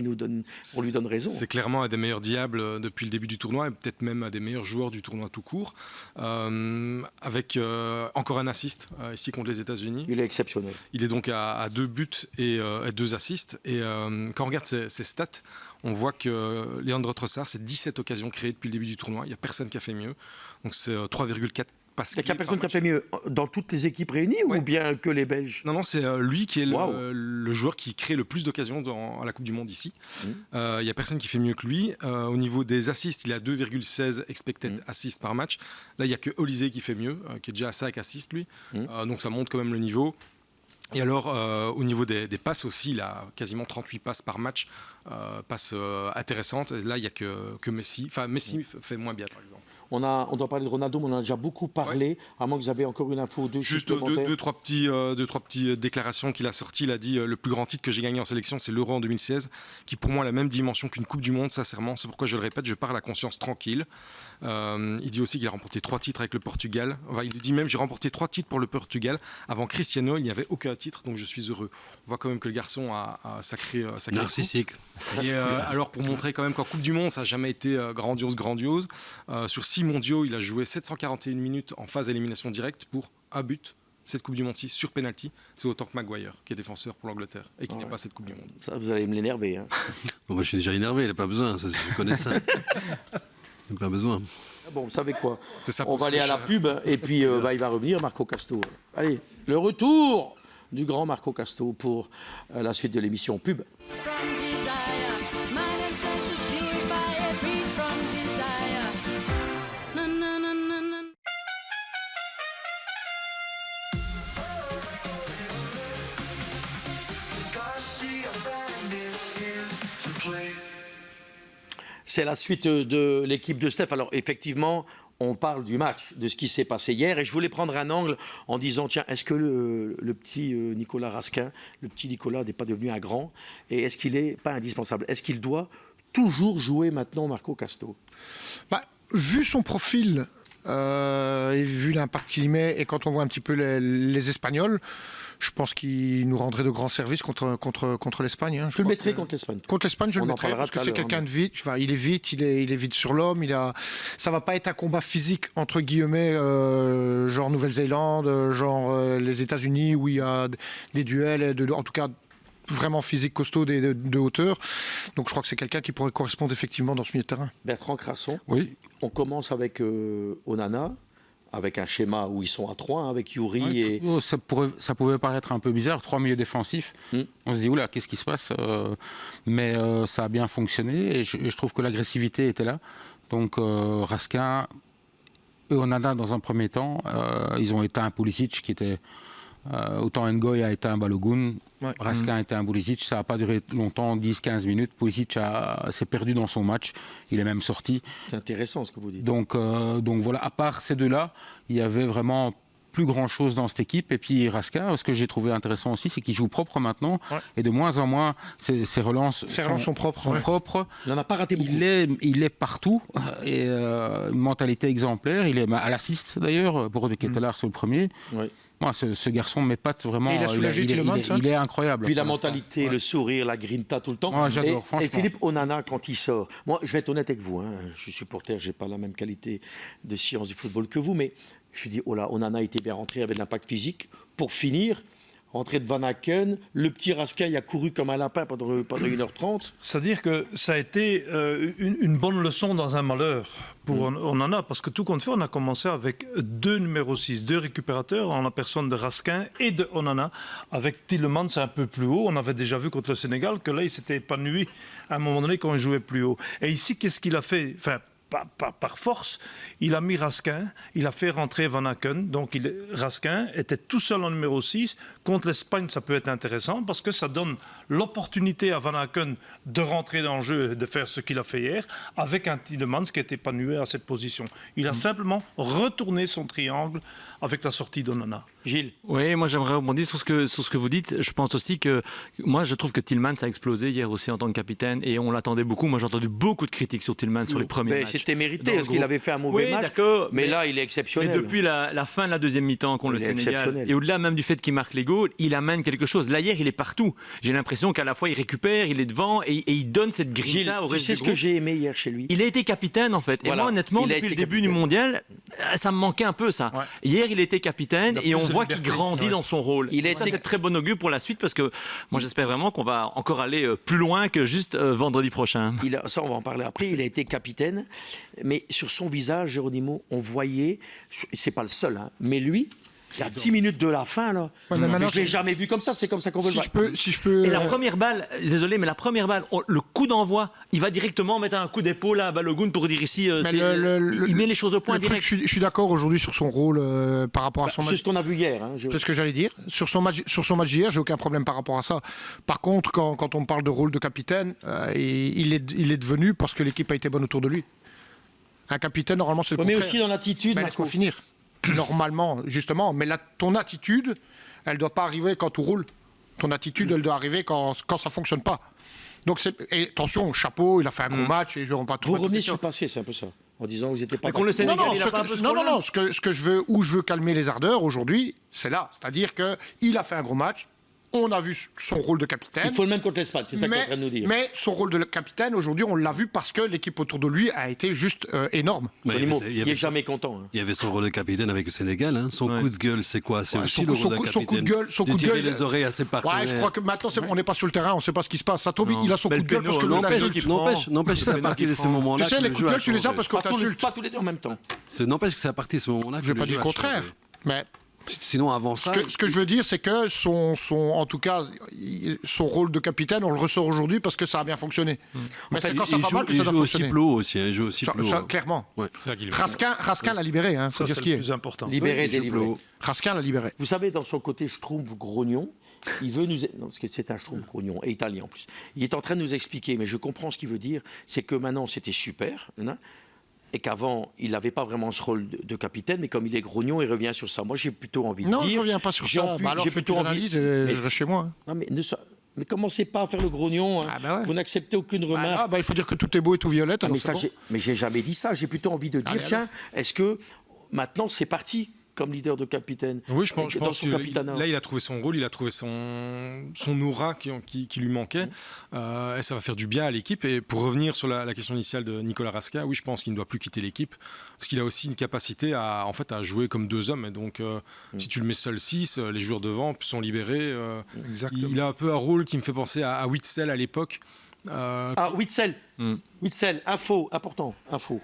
on lui donne raison. C'est clairement un des meilleurs diables depuis le début du tournoi et peut-être même un des meilleurs joueurs du tournoi tout court. Avec encore un assist ici contre les États-Unis. Il est exceptionnel. Il est donc à 2 buts et 2 assists. Et quand on regarde ses stats, on voit que Leandro Trossard, c'est 17 occasions créées depuis le début du tournoi. Il n'y a personne qui a fait mieux. Donc c'est 3,4 parce qu'il n'y a personne qui a fait mieux dans toutes les équipes réunies ou bien que les Belges? Non, c'est lui qui est le joueur qui crée le plus d'occasions à la Coupe du Monde ici. Il n'y a personne qui fait mieux que lui. Au niveau des assists, il a 2,16 expected assists par match. Là, il n'y a que Olysée qui fait mieux, qui est déjà à 5 assists lui. Donc ça monte quand même le niveau. Et alors, au niveau des passes aussi, il a quasiment 38 passes par match, passes intéressantes. Et là, il n'y a que Messi. Enfin, Messi fait moins bien, par exemple. On doit parler de Ronaldo, mais on en a déjà beaucoup parlé. À moins que vous avez encore une info ou deux. Juste deux, trois petites déclarations qu'il a sorties. Il a dit le plus grand titre que j'ai gagné en sélection, c'est l'Euro en 2016, qui pour moi a la même dimension qu'une Coupe du Monde, sincèrement. C'est pourquoi je le répète, je pars à la conscience tranquille. Il dit aussi qu'il a remporté 3 titres avec le Portugal. Enfin, il dit même j'ai remporté 3 titres pour le Portugal. Avant Cristiano, il n'y avait aucun titre, donc je suis heureux. On voit quand même que le garçon a sacré narcissique. Et alors pour montrer quand même qu'en Coupe du Monde, ça n'a jamais été grandiose. Sur 6 mondiaux, il a joué 741 minutes en phase d'élimination directe pour un but. Cette Coupe du Monde sur penalty, c'est autant que Maguire, qui est défenseur pour l'Angleterre et qui n'est pas cette Coupe du Monde. Ça, vous allez me l'énerver. Hein. Bon, moi, je suis déjà énervé, il n'a pas besoin, ça, je connais ça. Il n'a pas besoin. Bon, vous savez quoi? Ça, on va aller à la pub et puis il va revenir, Marco Casto. Allez, le retour du grand Marco Casto pour la suite de l'émission Pub. C'est la suite de l'équipe de Steph. Alors effectivement, on parle du match, de ce qui s'est passé hier. Et je voulais prendre un angle en disant, tiens, est-ce que le petit Nicolas Raskin, le petit Nicolas n'est pas devenu un grand? Et est-ce qu'il n'est pas indispensable? Est-ce qu'il doit toujours jouer maintenant Marco Casto? Vu son profil et vu l'impact qu'il met, et quand on voit un petit peu les Espagnols, je pense qu'il nous rendrait de grands services contre l'Espagne. Hein. Tu le mettrais contre l'Espagne? Contre l'Espagne, je le mettrais parce que c'est quelqu'un de vite. Enfin, il est vite, il est vite sur l'homme. Ça va pas être un combat physique entre guillemets, genre Nouvelle-Zélande, genre les États-Unis où il y a des duels, en tout cas vraiment physique, costaud, de hauteur. Donc je crois que c'est quelqu'un qui pourrait correspondre effectivement dans ce milieu de terrain. Bertrand Crasson. Oui. On commence avec Onana, avec un schéma où ils sont à 3, hein, avec Yuri et... Ça pouvait paraître un peu bizarre, 3 milieux défensifs. On se dit, oula, qu'est-ce qui se passe? Mais ça a bien fonctionné et je trouve que l'agressivité était là. Donc Raskin et Onana, dans un premier temps, ils ont éteint un Pulisic qui était... autant Ngoy a été un Balogun, Raskin a été un Pulisic, ça n'a pas duré longtemps, 10-15 minutes. Pulisic s'est perdu dans son match, il est même sorti. C'est intéressant ce que vous dites. Donc voilà, à part ces deux-là, il y avait vraiment plus grand-chose dans cette équipe. Et puis Raskin, ce que j'ai trouvé intéressant aussi, c'est qu'il joue propre maintenant, et de moins en moins, ses relances sont propres. Il n'en a pas raté beaucoup. Il est partout, et une mentalité exemplaire. Il est à l'assist d'ailleurs, pour De Ketelaere sur le premier. Oui. Moi, ce garçon m'épate vraiment. Il est incroyable. Puis la mentalité, le sourire, la grinta tout le temps. Moi, j'adore, franchement. Et Philippe Onana, quand il sort, moi, je vais être honnête avec vous, hein, je suis supporter, je n'ai pas la même qualité de science du football que vous, mais je me dis, oh là, Onana était bien rentré avec de l'impact physique. Pour finir, rentré de Van Aken, le petit Raskin, il a couru comme un lapin pendant 1h30. C'est-à-dire que ça a été une bonne leçon dans un malheur pour Onana, parce que tout compte fait, on a commencé avec 2 numéros 6, 2 récupérateurs en la personne de Raskin et de Onana. Avec Tielemans un peu plus haut, on avait déjà vu contre le Sénégal que là, il s'était épanoui à un moment donné quand il jouait plus haut. Et ici, qu'est-ce qu'il a fait? Par force, il a mis Raskin, il a fait rentrer Van Aken. Donc Raskin était tout seul en numéro 6. Contre l'Espagne, ça peut être intéressant parce que ça donne l'opportunité à Van Aken de rentrer dans le jeu et de faire ce qu'il a fait hier avec un Tielemans qui est épanoui à cette position. Il a simplement retourné son triangle avec la sortie d'Onana. Gilles? Oui, moi j'aimerais rebondir sur ce que vous dites. Je pense aussi que, moi je trouve que Tielemans a explosé hier aussi en tant que capitaine et on l'attendait beaucoup. Moi j'ai entendu beaucoup de critiques sur Tielemans sur les premiers matchs. C'était mérité parce qu'il avait fait un mauvais match. Mais là il est exceptionnel. Mais depuis la fin de la deuxième mi-temps contre le Sénégal, et au-delà même du fait qu'il marque les goals, il amène quelque chose. Là hier il est partout. J'ai l'impression qu'à la fois il récupère, il est devant et il donne cette grinta au reste du groupe. Tu sais ce que j'ai aimé hier chez lui? Il a été capitaine en fait. Voilà. Et moi honnêtement depuis le début du mondial, ça me manquait un peu ça. Ouais. Hier il était capitaine et on voit qu'il grandit dans son rôle. Ça c'est très bon augure pour la suite parce que moi j'espère vraiment qu'on va encore aller plus loin que juste vendredi prochain. Ça on va en parler après. Il a été capitaine Mais sur son visage, Geronimo, on voyait, c'est pas le seul, hein, mais lui, il y a 10 minutes de la fin, là. Ouais, mais maintenant, je l'ai jamais vu comme ça, c'est comme ça qu'on veut le voir. Si je peux. Et la première balle, désolé, mais la première balle, le coup d'envoi, il va directement mettre un coup d'épaule à Balogun pour dire ici, il met les choses au point direct. Je suis d'accord aujourd'hui sur son rôle par rapport à son match. C'est ce qu'on a vu hier. Hein, C'est ce que j'allais dire. Sur son match d'hier, j'ai aucun problème par rapport à ça. Par contre, quand on parle de rôle de capitaine, il est devenu parce que l'équipe a été bonne autour de lui. Un capitaine, normalement, c'est le contraire. Mais aussi dans l'attitude. Mais laisse-moi finir. Normalement, justement. Mais ton attitude, elle ne doit pas arriver quand tout roule. Ton attitude, elle doit arriver quand ça ne fonctionne pas. Donc, et attention, chapeau, il a fait un gros match et je ne vais pas trop. Vous revenez sur le passé, c'est un peu ça. En disant que vous n'étiez pas. Mais qu'on le Sénégal, non, il a pas un peu ce non, rôle-là. ce que je veux, où je veux calmer les ardeurs aujourd'hui, c'est là. C'est-à-dire qu'il a fait un gros match. On a vu son rôle de capitaine. Il faut le même contre l'Espagne, c'est ça qu'il est en train de nous dire. Mais son rôle de capitaine, aujourd'hui, on l'a vu parce que l'équipe autour de lui a été juste énorme. Il n'est jamais content. Hein. Il y avait son rôle de capitaine avec le Sénégal. Hein. Son coup de gueule, c'est quoi? C'est aussi le rôle de capitaine. Son coup de gueule. De tirer les oreilles à ses partenaires. Ouais, je crois que maintenant, on n'est pas sur le terrain, on ne sait pas ce qui se passe. Satobi, il a son coup de gueule parce que N'empêche que c'est à partir de ces moments-là. Tu sais, les coups de gueule, tu les as parce qu'on t'insulte. Pas tous les deux en même temps. N'empêche que c'est à partir de ce moment-là que je n'ai pas dit le contraire. Mais sinon, avant ça. Ce que je veux dire, c'est que en tout cas, son rôle de capitaine, on le ressort aujourd'hui parce que ça a bien fonctionné. Mais c'est quand ça va mal que ça doit fonctionner. Il joue aussi Plo. Clairement. Ouais. Raskin l'a libéré. Hein, Ça, c'est le plus important. Libéré, délivré. Raskin l'a libéré. Vous savez, dans son côté schtroumpf grognon, il veut nous... Non, parce que c'est un schtroumpf grognon, et italien en plus. Il est en train de nous expliquer, mais je comprends ce qu'il veut dire, c'est que maintenant, c'était super, hein, et qu'avant, il n'avait pas vraiment ce rôle de capitaine, mais comme il est grognon, il revient sur ça. Moi, j'ai plutôt envie de dire... Non, je ne reviens pas sur ça. Alors, j'ai plutôt envie... Je reste chez moi. Non, mais commencez pas à faire le grognon. Hein. Ah bah ouais. Vous n'acceptez aucune remarque. Il faut dire que tout est beau et tout violette. Mais j'ai jamais dit ça. J'ai plutôt envie de dire, tiens, est-ce que maintenant, c'est parti comme leader de capitaine. Oui, je pense que là, il a trouvé son rôle, il a trouvé son aura qui lui manquait. Et ça va faire du bien à l'équipe. Et pour revenir sur la question initiale de Nicolas Raskin, oui, je pense qu'il ne doit plus quitter l'équipe. Parce qu'il a aussi une capacité à jouer comme deux hommes. Et donc, si tu le mets seul 6, les joueurs devant sont libérés. Il a un peu un rôle qui me fait penser à Witsel à l'époque. Witsel. Witsel, info, important, info.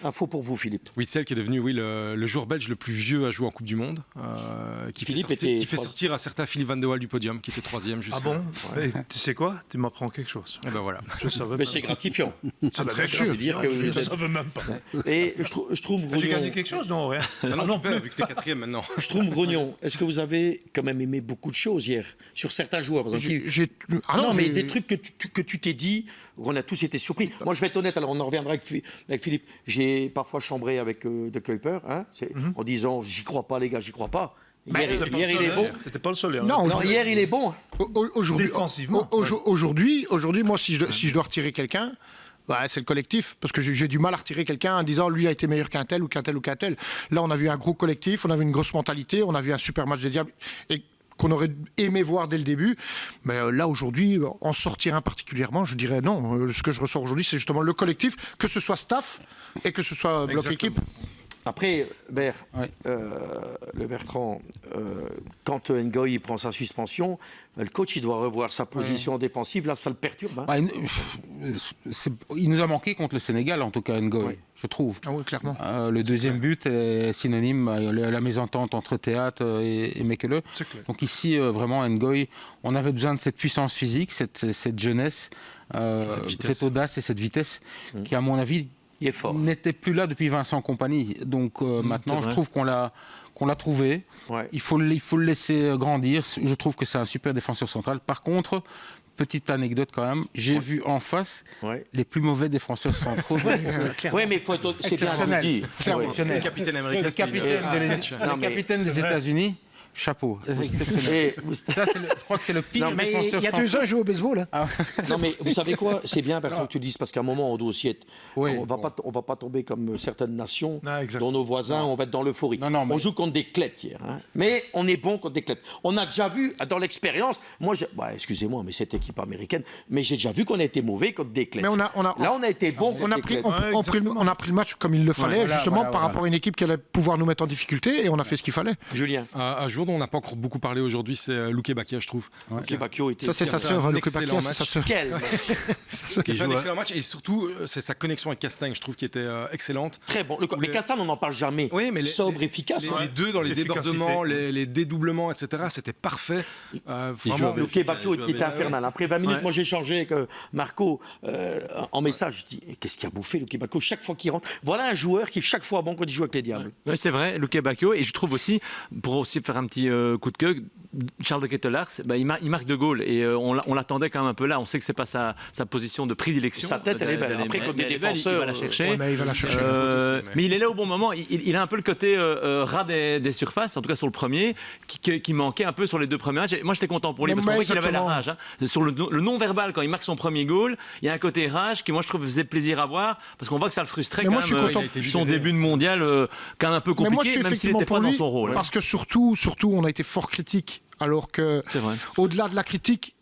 Info pour vous, Philippe. Witsel qui est devenu le joueur belge le plus vieux à jouer en Coupe du Monde, qui fait sortir à certains Philippe Van de Waal du podium, qui était 3e jusqu'à. Ah bon ouais. Tu sais quoi? Tu m'apprends quelque chose. Et ben voilà. Je savais. Mais c'est gratifiant. C'est très sûr. Dire que je ne savais même pas. Et je trouve grognon. J'ai gagné quelque chose, non? Rien. Non, tu peux, vu que tu es 4e maintenant. Je trouve grognon. Est-ce que vous avez quand même aimé beaucoup de choses hier sur certains joueurs, par exemple, mais des trucs que tu t'es dit, on a tous été surpris. Moi, je vais être honnête. Alors, on en reviendra avec Philippe. J'ai parfois chambré avec De Kuiper, hein, en disant j'y crois pas, les gars, j'y crois pas. Hier, il est bon. C'était pas le seul. Non, hier, il est bon. Aujourd'hui, moi, si je dois retirer quelqu'un, c'est le collectif, parce que j'ai du mal à retirer quelqu'un en disant lui a été meilleur qu'un tel ou qu'un tel ou qu'un tel. Là, on a vu un gros collectif, on a vu une grosse mentalité, on a vu un super match des Diables et qu'on aurait aimé voir dès le début. Mais là, aujourd'hui, en sortir un particulièrement, je dirais non. Ce que je ressors aujourd'hui, c'est justement le collectif, que ce soit staff et que ce soit bloc équipe. Après, le Bertrand, quand Ngoy prend sa suspension, le coach il doit revoir sa position défensive. Là, ça le perturbe. Hein. Il nous a manqué contre le Sénégal, en tout cas, Ngoy, je trouve. Ah oui, clairement. Le deuxième but est synonyme à la mésentente entre Théâtre et Mekele. Donc ici, vraiment, Ngoy, on avait besoin de cette puissance physique, cette jeunesse, cette audace et cette vitesse qui, à mon avis, n'était plus là depuis Vincent Kompany. Donc maintenant, je trouve qu'on l'a trouvé. Ouais. Il faut le laisser grandir. Je trouve que c'est un super défenseur central. Par contre, petite anecdote quand même, j'ai vu en face les plus mauvais défenseurs centraux. Oui, mais c'est bien de le dire. Le capitaine américain. Le capitaine des États-Unis. Chapeau, c'est exceptionnel. Je crois que c'est le pire défenseur central. Il y a 2 ans, je joue au baseball. Hein. Non, mais vous savez quoi? C'est bien, Bertrand, que tu dises, parce qu'à un moment, on doit aussi être... On va pas tomber comme certaines nations, dont nos voisins, on va être dans l'euphorie. On joue contre des clettes hier. Hein. Mais on est bon contre des clettes. On a déjà vu, dans l'expérience, excusez-moi, mais cette équipe américaine, mais j'ai déjà vu qu'on a été mauvais contre des clettes. Mais là, on a été bon contre des clettes. On a pris le match comme il le fallait, justement, par rapport à une équipe qui allait pouvoir nous mettre en difficulté, et on a fait ce qu'il fallait. Julien. Un jour dont on n'a pas encore beaucoup parlé aujourd'hui, c'est Luke Bacchio, je trouve. Luke Bacchio était... Ça, c'est sa sœur, Luke Bacchio, c'est sa sœur. Quel match. Qui fait un excellent match et surtout, c'est sa connexion avec Castagne, je trouve, qui était excellente. Très bon. Mais Castagne, on n'en parle jamais. Oui, mais sobre, efficace. Les deux dans les débordements, les dédoublements, etc., c'était parfait. Vraiment, Luke Bacchio était infernal. Après 20 minutes, moi j'ai changé avec Marco en message. Je dis, qu'est-ce qu'il a bouffé Luke Bacchio chaque fois qu'il rentre? Voilà un joueur qui est chaque fois bon quand il joue avec les Diables. Oui, c'est vrai, Luke Bacchio. Et je trouve aussi, pour aussi faire un petit coup de queue, Charles de Ketelaere, il marque de goal. Et on l'attendait quand même un peu là. On sait que c'est pas sa position de prédilection. Sa tête, elle est belle. Après, comme des défenseurs, il va la chercher. Mais il va la chercher. Mais il est là au bon moment. Il a un peu le côté ras des surfaces, en tout cas sur le premier, qui manquait un peu sur les deux premiers matchs. Et moi, j'étais content pour lui parce qu'on voit qu'il avait la rage. Sur le non-verbal, quand il marque son premier goal, il y a un côté rage qui, moi, je trouve, faisait plaisir à voir parce qu'on voit que ça le frustrait quand même. Son début de mondial, quand même un peu compliqué, même s'il n'était pas dans son rôle. Parce que surtout, on a été fort critique. Alors que, au-delà de la critique,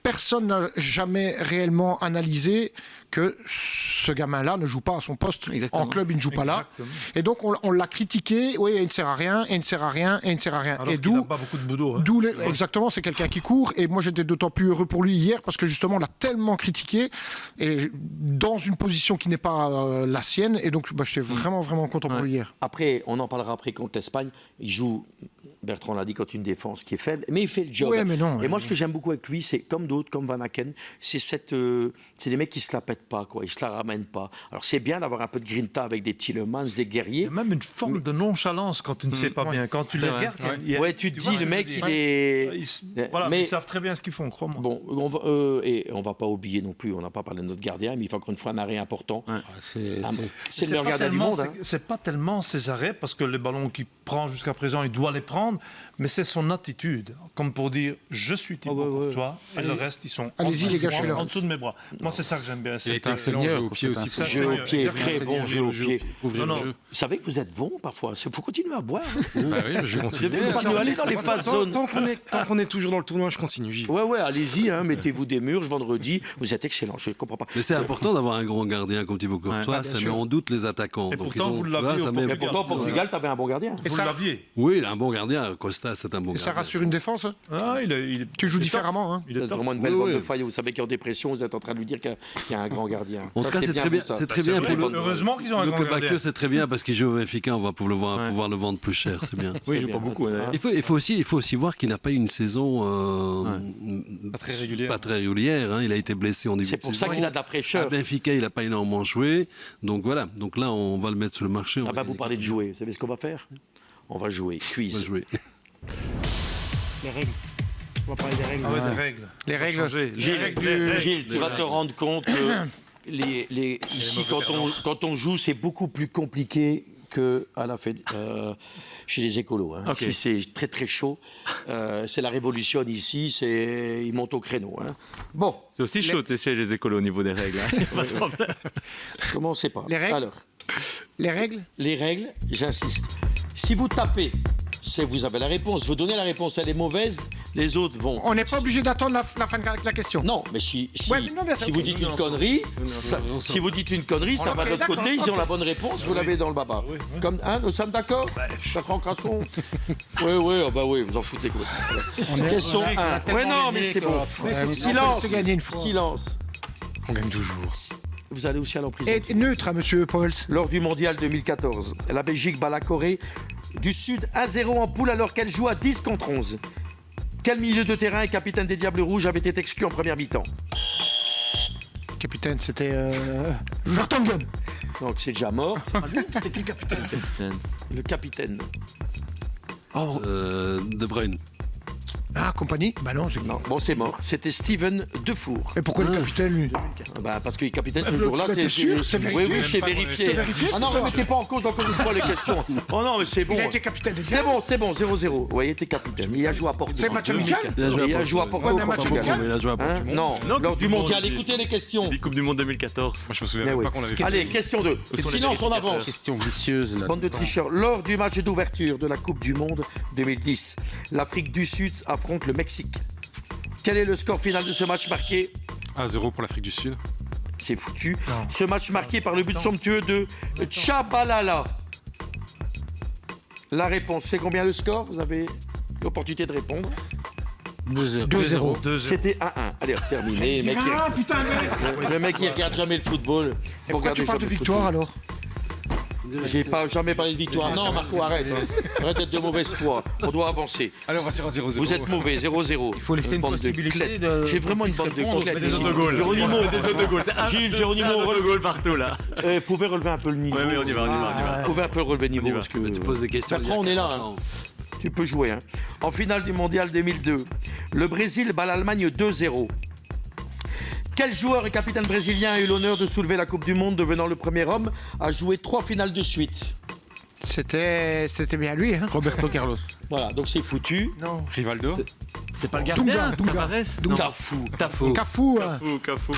personne n'a jamais réellement analysé que ce gamin-là ne joue pas à son poste. Exactement. En club, il ne joue pas là. Et donc, on l'a critiqué. Oui, il ne sert à rien, il ne sert à rien, il ne sert à rien. Alors et qu'il n'a pas beaucoup de boulot. Exactement, c'est quelqu'un qui court. Et moi, j'étais d'autant plus heureux pour lui hier parce que justement, on l'a tellement critiqué et dans une position qui n'est pas la sienne. Et donc, j'étais vraiment, vraiment content pour lui hier. Après, on en parlera après contre l'Espagne. Il joue... Bertrand l'a dit, quand une défense qui est faible, mais il fait le job. Ouais, mais non, et moi, ce que j'aime beaucoup avec lui, c'est comme d'autres, comme Van Aken, c'est des mecs qui se la pètent pas, quoi. Ils se la ramènent pas. Alors c'est bien d'avoir un peu de grinta avec des Tielemans, des guerriers. Il y a même une forme de nonchalance quand tu ne sais pas bien. Quand tu les regardes, tu te dis, le mec, il est... Ils savent très bien ce qu'ils font, crois-moi. Bon, et on va pas oublier non plus, on n'a pas parlé de notre gardien, mais il faut encore une fois un arrêt important. C'est le meilleur gardien du monde. C'est pas tellement ses arrêts, parce que les ballons qu'il prend jusqu'à présent, il doit les prendre, mais c'est son attitude, comme pour dire je suis Thibaut Courtois, et le reste ils sont en dessous de mes bras. Moi c'est ça que j'aime bien. C'est un seigneur au pied aussi. Jeu au pied, très bon jeu au pied. Vous savez que vous êtes bon parfois, il faut continuer à boire. Bah oui, je continue. Vous devez continuer à aller dans les phases zones. Tant qu'on est toujours dans le tournoi, je continue. Ouais, allez-y, mettez-vous des murges vendredi, vous êtes excellent, je ne comprends pas. Mais c'est important d'avoir un grand gardien comme Thibaut Courtois, ça met en doute les attaquants. Et pourtant vous l'avez. Mais pourtant au Portugal, tu avais un bon gardien. Vous l'aviez. Oui, il a un bon gardien. Costa, c'est un bon gardien. Ça rassure une défense. Tu joues différemment. Il a vraiment une belle bande de failles. Vous savez qu'en dépression, vous êtes en train de lui dire qu'il y a un grand gardien. En tout cas, c'est très bien. C'est très bien pour le. Heureusement qu'ils ont un grand gardien. C'est très bien parce qu'il joue au Benfica. On va pouvoir le vendre plus cher. C'est bien. Oui, il joue pas beaucoup. Il faut aussi voir qu'il n'a pas eu une saison pas très régulière. Il a été blessé en début de saison. C'est pour ça qu'il a de la fraîcheur. À Benfica, il n'a pas énormément joué. Donc voilà. Donc là, on va le mettre sur le marché. Vous parlez de jouer. Vous savez ce qu'on va faire? On va jouer. Quiz. On va jouer. Les règles. On va parler des règles. Les règles. Gilles, tu vas te rendre compte que ici, quand on joue, c'est beaucoup plus compliqué que chez les écolos. Okay. Ici, c'est très très chaud. C'est la révolution ici. Ils montent au créneau. Bon. C'est aussi chaud chez les écolos au niveau des règles. Pas de problème. Commencez pas. Les règles. Alors. Les règles, j'insiste. Si vous tapez, vous avez la réponse. Vous donnez la réponse, elle est mauvaise, les autres vont. On n'est pas obligé d'attendre la fin de la question. Non, mais si vous dites une connerie, ça va de l'autre côté, ils ont la bonne réponse, vous l'avez dans le baba. Comme, nous sommes d'accord? Franck Rasson. Oui, vous en foutez quoi. Question 1. Ouais, non, mais c'est bon. Silence. On gagne toujours. Vous allez aussi à l'emprisonnement. Et neutre, monsieur Pauls. Lors du mondial 2014, la Belgique bat la Corée du Sud 1-0 en poule alors qu'elle joue à 10 contre 11. Quel milieu de terrain et capitaine des Diables Rouges avait été exclu en première mi-temps? Capitaine, c'était Vertonghen. Donc c'est déjà mort. C'était qui le capitaine? Le capitaine. De Bruyne. Ah, compagnie? Bah non, c'est mort. C'était Steven Defour. Mais pourquoi le capitaine, lui? Parce que le capitaine, ce jour-là, c'est sûr, c'est vérifié. Oui, c'est vérifié. Ah non, ne mettez pas en cause encore une fois les questions. Oh non, mais c'est bon. Il a été capitaine. C'est bon, 0-0. Oui, il était capitaine. Il a joué à Porto. C'est match amical? Il a joué à Porto. Il a joué à Porto. Non, lors du mondial. Écoutez les questions. La Coupe du Monde 2014. Moi, je me souviens pas qu'on avait fait. Allez, question 2. Silence, on avance. Question vicieuse. Bande de tricheurs. Lors du match d'ouverture de la Coupe du Monde 2010, l'Afrique du Sud affronte le Mexique. Quel est le score final de ce match marqué? 1-0 pour l'Afrique du Sud. C'est foutu. Ce match marqué par le but somptueux de Tchabalala. La réponse, c'est combien le score? Vous avez Opportunité de répondre. 2-0. C'était 1-1. Allez, terminé. Le mec, il regarde jamais le football. Et pourquoi tu parles de victoire alors? J'ai jamais parlé de victoire. Non, Marco, arrête. Arrête d'être de mauvaise foi. On doit avancer. Allez, on va sur un 0-0. Vous êtes mauvais, 0-0. Il faut laisser une possibilité de... J'ai vraiment une bande de clés. Des autogols. Des autogols. Gilles, Géronimo, autogol partout là. pouvez relever un peu le niveau. Oui, on y va. Vous pouvez un peu relever le niveau. Parce que... Tu poses des questions. Après, on est là. Hein. Tu peux jouer. Hein. En finale du Mondial 2002, le Brésil bat l'Allemagne 2-0. Quel joueur et capitaine brésilien a eu l'honneur de soulever la Coupe du Monde, devenant le premier homme à jouer 3 finales de suite? C'était bien lui. Hein. Roberto Carlos. Voilà, donc c'est foutu. Non. Rivaldo. C'est pas le gardien. Dunga. Tafou. Cafou. Cafou.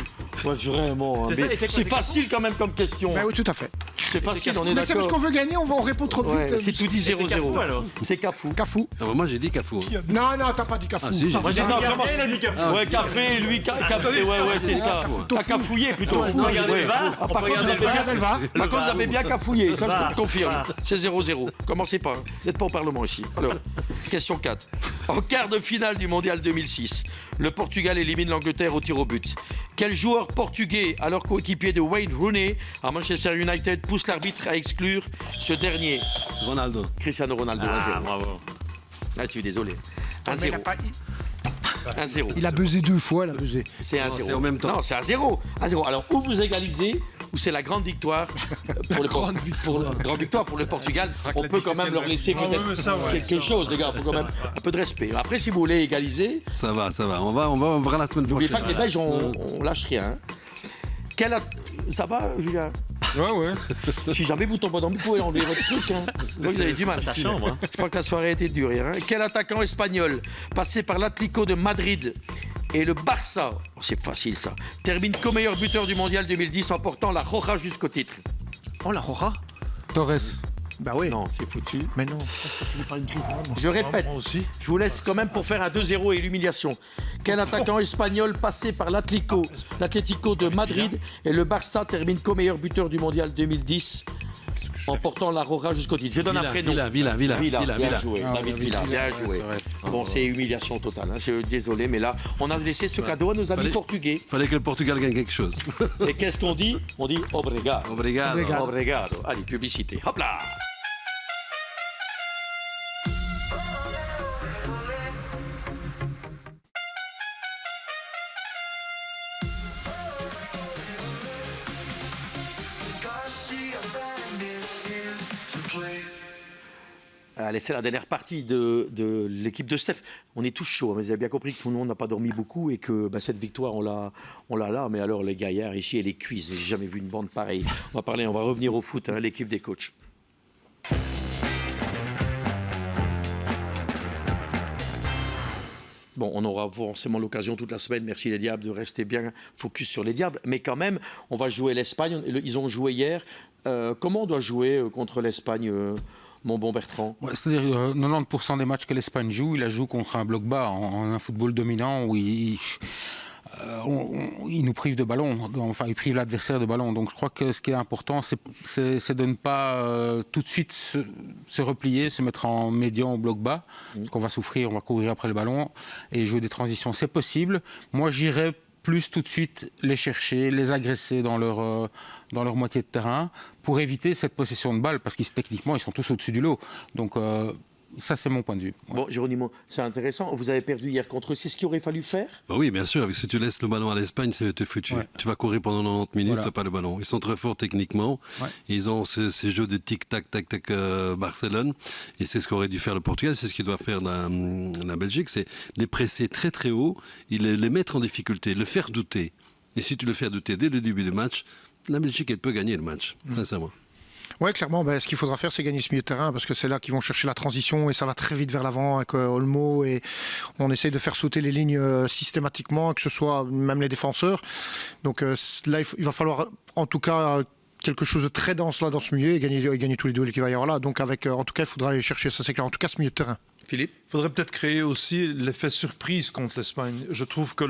Ouais, vraiment. Hein. C'est ça, et c'est quoi, C'est c'est facile quand même comme question. Ben oui, tout à fait. C'est facile, on est Mais c'est parce d'accord. qu'on veut gagner, on répond trop Ouais, vite. c'est tout dit 0-0. Cafou, alors. C'est Cafou. Cafou. Non, moi j'ai dit Cafou. Non, t'as pas dit Cafou. Ah, si, j'ai Moi, dit. j'ai dit Ouais, café, lui, café, ouais, c'est ça. T'as cafouillé plutôt. Regardez le VAR. Par contre, vous avez Regardez le VAR. Par contre, vous avez bien cafouillé, ça je te le confirme. C'est 0-0. Commencez pas, hein. Vous n'êtes pas au Parlement ici. Alors, question 4. En quart de finale du Mondial 2006, le Portugal élimine l'Angleterre au tir au but. Quel joueur portugais, alors coéquipier de Wayne Rooney à Manchester United, pousse l'arbitre à exclure ce dernier? Ronaldo. Cristiano Ronaldo, 1-0. Bravo. Ah, je suis désolé. Mais il a 1-0. pas- 1-0. Il a buzzé 2 fois, il a buzzé. C'est 1-0. c'est en même temps. Non, c'est 1-0. 1-0. Alors, ou vous égalisez, ou c'est la grande victoire pour le grande victoire pour le Portugal. On peut quand même leur laisser peut-être quelque chose, les gars. Faut quand même un peu de respect. Après, si vous voulez égaliser, Ça va. On va voir la semaine n'oubliez prochaine. pas que les Belges, on lâche rien. Hein. Ça va, Julien? Ouais. Si jamais vous tombez dans le vous pouvez enlever votre truc. Hein. Vous avez du mal. Ta chambre. Hein. Je crois que la soirée a été dure hier. Hein. Quel attaquant espagnol, passé par l'Atlético de Madrid et le Barça, c'est facile ça, termine co-meilleur buteur du Mondial 2010 en portant la Roja jusqu'au titre? Oh, la Rora. Torres. Bah oui. Non, c'est foutu. Mais non. Je répète, Moi aussi. je vous laisse quand même pour faire un 2-0 et l'humiliation. Quel attaquant espagnol passé par l'Atlético de Madrid et le Barça termine co-meilleur buteur du Mondial 2010 en portant la Roja jusqu'au titre? Je donne un prénom. Villa. Bien joué. Ah, David David Villa, bien Villa, joué. c'est vrai. Bon, c'est humiliation totale. Hein. Désolé, mais là, on a laissé ce cadeau à nos amis Fallait- portugais. Fallait que le Portugal gagne quelque chose. Et qu'est-ce qu'on dit? On dit obrigado. Obrigado. Obrigado. Allez, publicité. Hop là! Allez, c'est la dernière partie de l'équipe de Steph. On est tous chauds, mais vous avez bien compris que tout le monde n'a pas dormi beaucoup et que cette victoire, on l'a là. Mais alors, les gaillards ici et les cuisses, j'ai jamais vu une bande pareille. On va revenir au foot, hein, l'équipe des coachs. Bon, on aura forcément l'occasion toute la semaine, merci les Diables, de rester bien focus sur les Diables. Mais quand même, on va jouer l'Espagne. Ils ont joué hier. Comment on doit jouer contre l'Espagne, mon bon Bertrand? Ouais, c'est-à-dire 90% des matchs que l'Espagne joue, il la joue contre un bloc bas, en un football dominant où il nous prive de ballon, enfin il prive l'adversaire de ballon. Donc je crois que ce qui est important, c'est de ne pas tout de suite se replier, se mettre en médian au bloc bas, parce qu'on va souffrir, on va courir après le ballon et jouer des transitions, c'est possible. Moi j'irais plus tout de suite les chercher, les agresser dans leur moitié de terrain pour éviter cette possession de balle, parce que techniquement ils sont tous au-dessus du lot. Donc ça, c'est mon point de vue. Ouais. Bon, Géronimo, c'est intéressant. Vous avez perdu hier contre eux. C'est ce qu'il aurait fallu faire? Bah oui, bien sûr. Si tu laisses le ballon à l'Espagne, c'est foutu. Ouais. Tu vas courir pendant 90 minutes, Voilà. tu n'as pas le ballon. Ils sont très forts techniquement. Ouais. Ils ont ces jeux de tic-tac, tac-tac Barcelone. Et c'est ce qu'aurait dû faire le Portugal. C'est ce qu'il doit faire la Belgique. C'est les presser très très haut, les mettre en difficulté, le faire douter. Et si tu le fais douter dès le début du match, la Belgique, elle peut gagner le match, sincèrement. Ouais, clairement, ce qu'il faudra faire, c'est gagner ce milieu de terrain, parce que c'est là qu'ils vont chercher la transition et ça va très vite vers l'avant avec Olmo, et on essaye de faire sauter les lignes systématiquement, que ce soit même les défenseurs. Donc là, il va falloir en tout cas quelque chose de très dense là dans ce milieu et gagner tous les duels qu'il va y avoir là. Donc en tout cas, il faudra aller chercher, ça c'est clair, en tout cas ce milieu de terrain. Philippe? Il faudrait peut-être créer aussi l'effet surprise contre l'Espagne. Je trouve que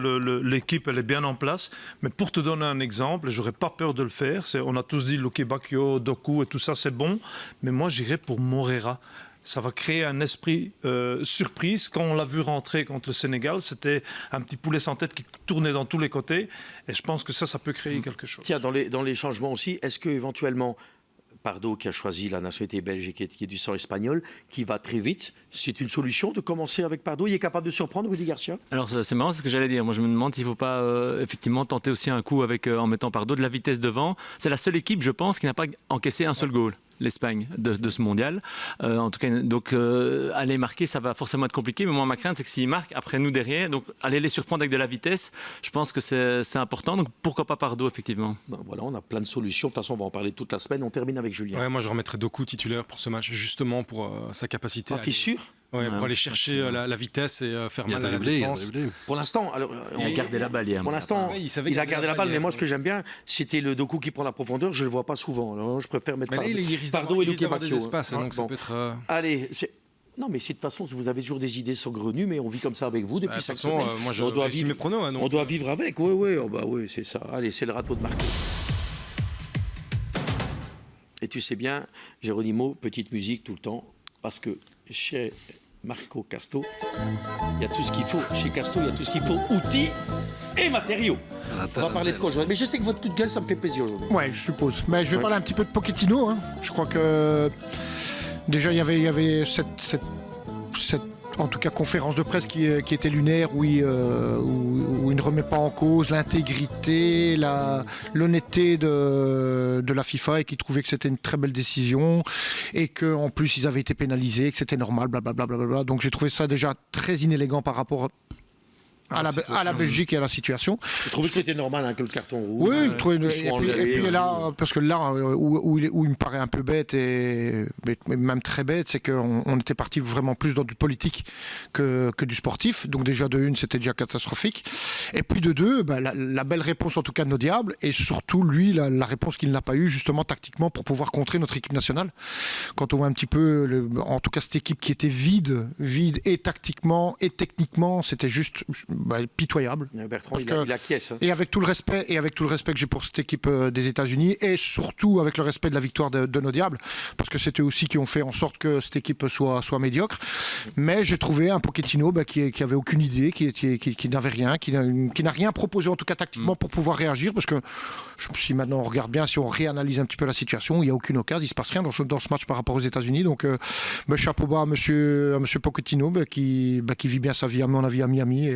l'équipe, elle est bien en place. Mais pour te donner un exemple, et je n'aurais pas peur de le faire, on a tous dit Luque Bacchio, Doku et tout ça, c'est bon. Mais moi, j'irais pour Morera. ça va créer un esprit surprise. Quand on l'a vu rentrer contre le Sénégal, c'était un petit poulet sans tête qui tournait dans tous les côtés. Et je pense que ça peut créer quelque chose. Tiens, dans les changements aussi, est-ce que éventuellement Pardo, qui a choisi la nationalité belge et qui est du sang espagnol, qui va très vite, c'est une solution de commencer avec Pardo? Il est capable de surprendre, Rudy Garcia? Alors c'est marrant, c'est ce que j'allais dire. Moi je me demande s'il ne faut pas effectivement tenter aussi un coup en mettant Pardo de la vitesse devant. C'est la seule équipe, je pense, qui n'a pas encaissé un seul goal. L'Espagne de ce mondial. En tout cas, donc aller marquer, ça va forcément être compliqué. Mais moi, ma crainte, c'est que s'ils marquent, après nous derrière, donc aller les surprendre avec de la vitesse, je pense que c'est important. Donc pourquoi pas Pardo, effectivement. Ben voilà, on a plein de solutions. De toute façon, on va en parler toute la semaine. On termine avec Julien. Ouais, moi, je remettrais Doku titulaire pour ce match, justement pour sa capacité T'es sûr? pour aller chercher la vitesse et faire mal à la défense. Pour l'instant, il a gardé la balle hier. Pour l'instant, il a gardé la balle, mais moi, ce que j'aime bien, c'était le Doku qui prend la profondeur. Je le vois pas souvent. Alors, je préfère mettre Pardo et Luque Bacchio. Des espaces, donc ça peut être. Allez, non, mais de toute façon, vous avez toujours des idées saugrenues, mais on vit comme ça avec vous depuis 5 semaines. Moi, je dois vivre mes pronos. On doit vivre avec. Oui, oui, c'est ça. Allez, c'est le râteau de marquer. Et tu sais bien, Geronimo, petite musique tout le temps, parce que chez Marco Casto, il y a tout ce qu'il faut. Chez Casto, il y a tout ce qu'il faut. Outils et matériaux. On va parler de quoi aujourd'hui? Mais je sais que votre coup de gueule, ça me fait plaisir aujourd'hui. Ouais, je suppose. Mais je vais parler un petit peu de Pochettino. Hein. Je crois que déjà, il y avait cette en tout cas conférence de presse qui était lunaire, où il ne remet pas en cause l'intégrité, l'honnêteté de la FIFA, et qui trouvait que c'était une très belle décision et qu'en plus ils avaient été pénalisés, que c'était normal, blablabla. Donc j'ai trouvé ça déjà très inélégant par rapport à la Belgique et à la situation. Vous trouvez que c'était normal que le carton rouge? Oui, et puis là, parce que là où il me paraît un peu bête, mais même très bête, c'est qu'on était parti vraiment plus dans du politique que du sportif. Donc déjà de une, c'était déjà catastrophique. Et puis de deux, la belle réponse en tout cas de nos diables, et surtout lui, la réponse qu'il n'a pas eue justement tactiquement pour pouvoir contrer notre équipe nationale. Quand on voit un petit peu, en tout cas cette équipe qui était vide et tactiquement et techniquement, c'était juste pitoyable. Bertrand, il acquiesce. Et avec tout le respect que j'ai pour cette équipe des États-Unis, et surtout avec le respect de la victoire de nos diables, parce que c'était aussi qui ont fait en sorte que cette équipe soit médiocre. Mais j'ai trouvé un Pochettino qui avait aucune idée, qui n'avait rien, qui n'a rien proposé en tout cas tactiquement pour pouvoir réagir, parce que si maintenant on regarde bien, si on réanalyse un petit peu la situation, il n'y a aucune occasion, il ne se passe rien dans ce match par rapport aux États-Unis. Donc chapeau bas à monsieur Pochettino qui vit bien sa vie à mon avis à Miami,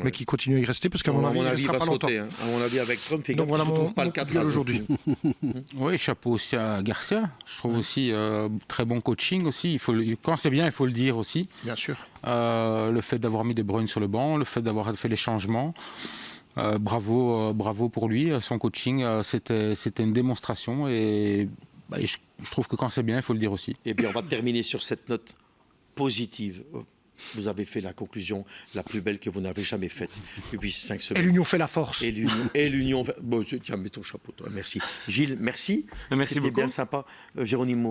mais qui continue à y rester, parce qu'à mon avis, il ne restera pas longtemps. À mon avis, avec Trump, donc voilà, on trouve pas le cadre aujourd'hui. Oui, chapeau aussi à Garcia. Je trouve aussi très bon coaching aussi. Quand c'est bien, il faut le dire aussi. Bien sûr. Le fait d'avoir mis De Bruyne sur le banc, le fait d'avoir fait les changements. Bravo pour lui. Son coaching, c'était une démonstration, et je trouve que quand c'est bien, il faut le dire aussi. Eh bien, on va terminer sur cette note positive. Vous avez fait la conclusion la plus belle que vous n'avez jamais faite depuis 5 semaines. Et l'union fait la force. Et l'union. Bon, tiens, mets ton chapeau, toi. Merci. Gilles, merci. Merci beaucoup. C'était bien sympa. Geronimo.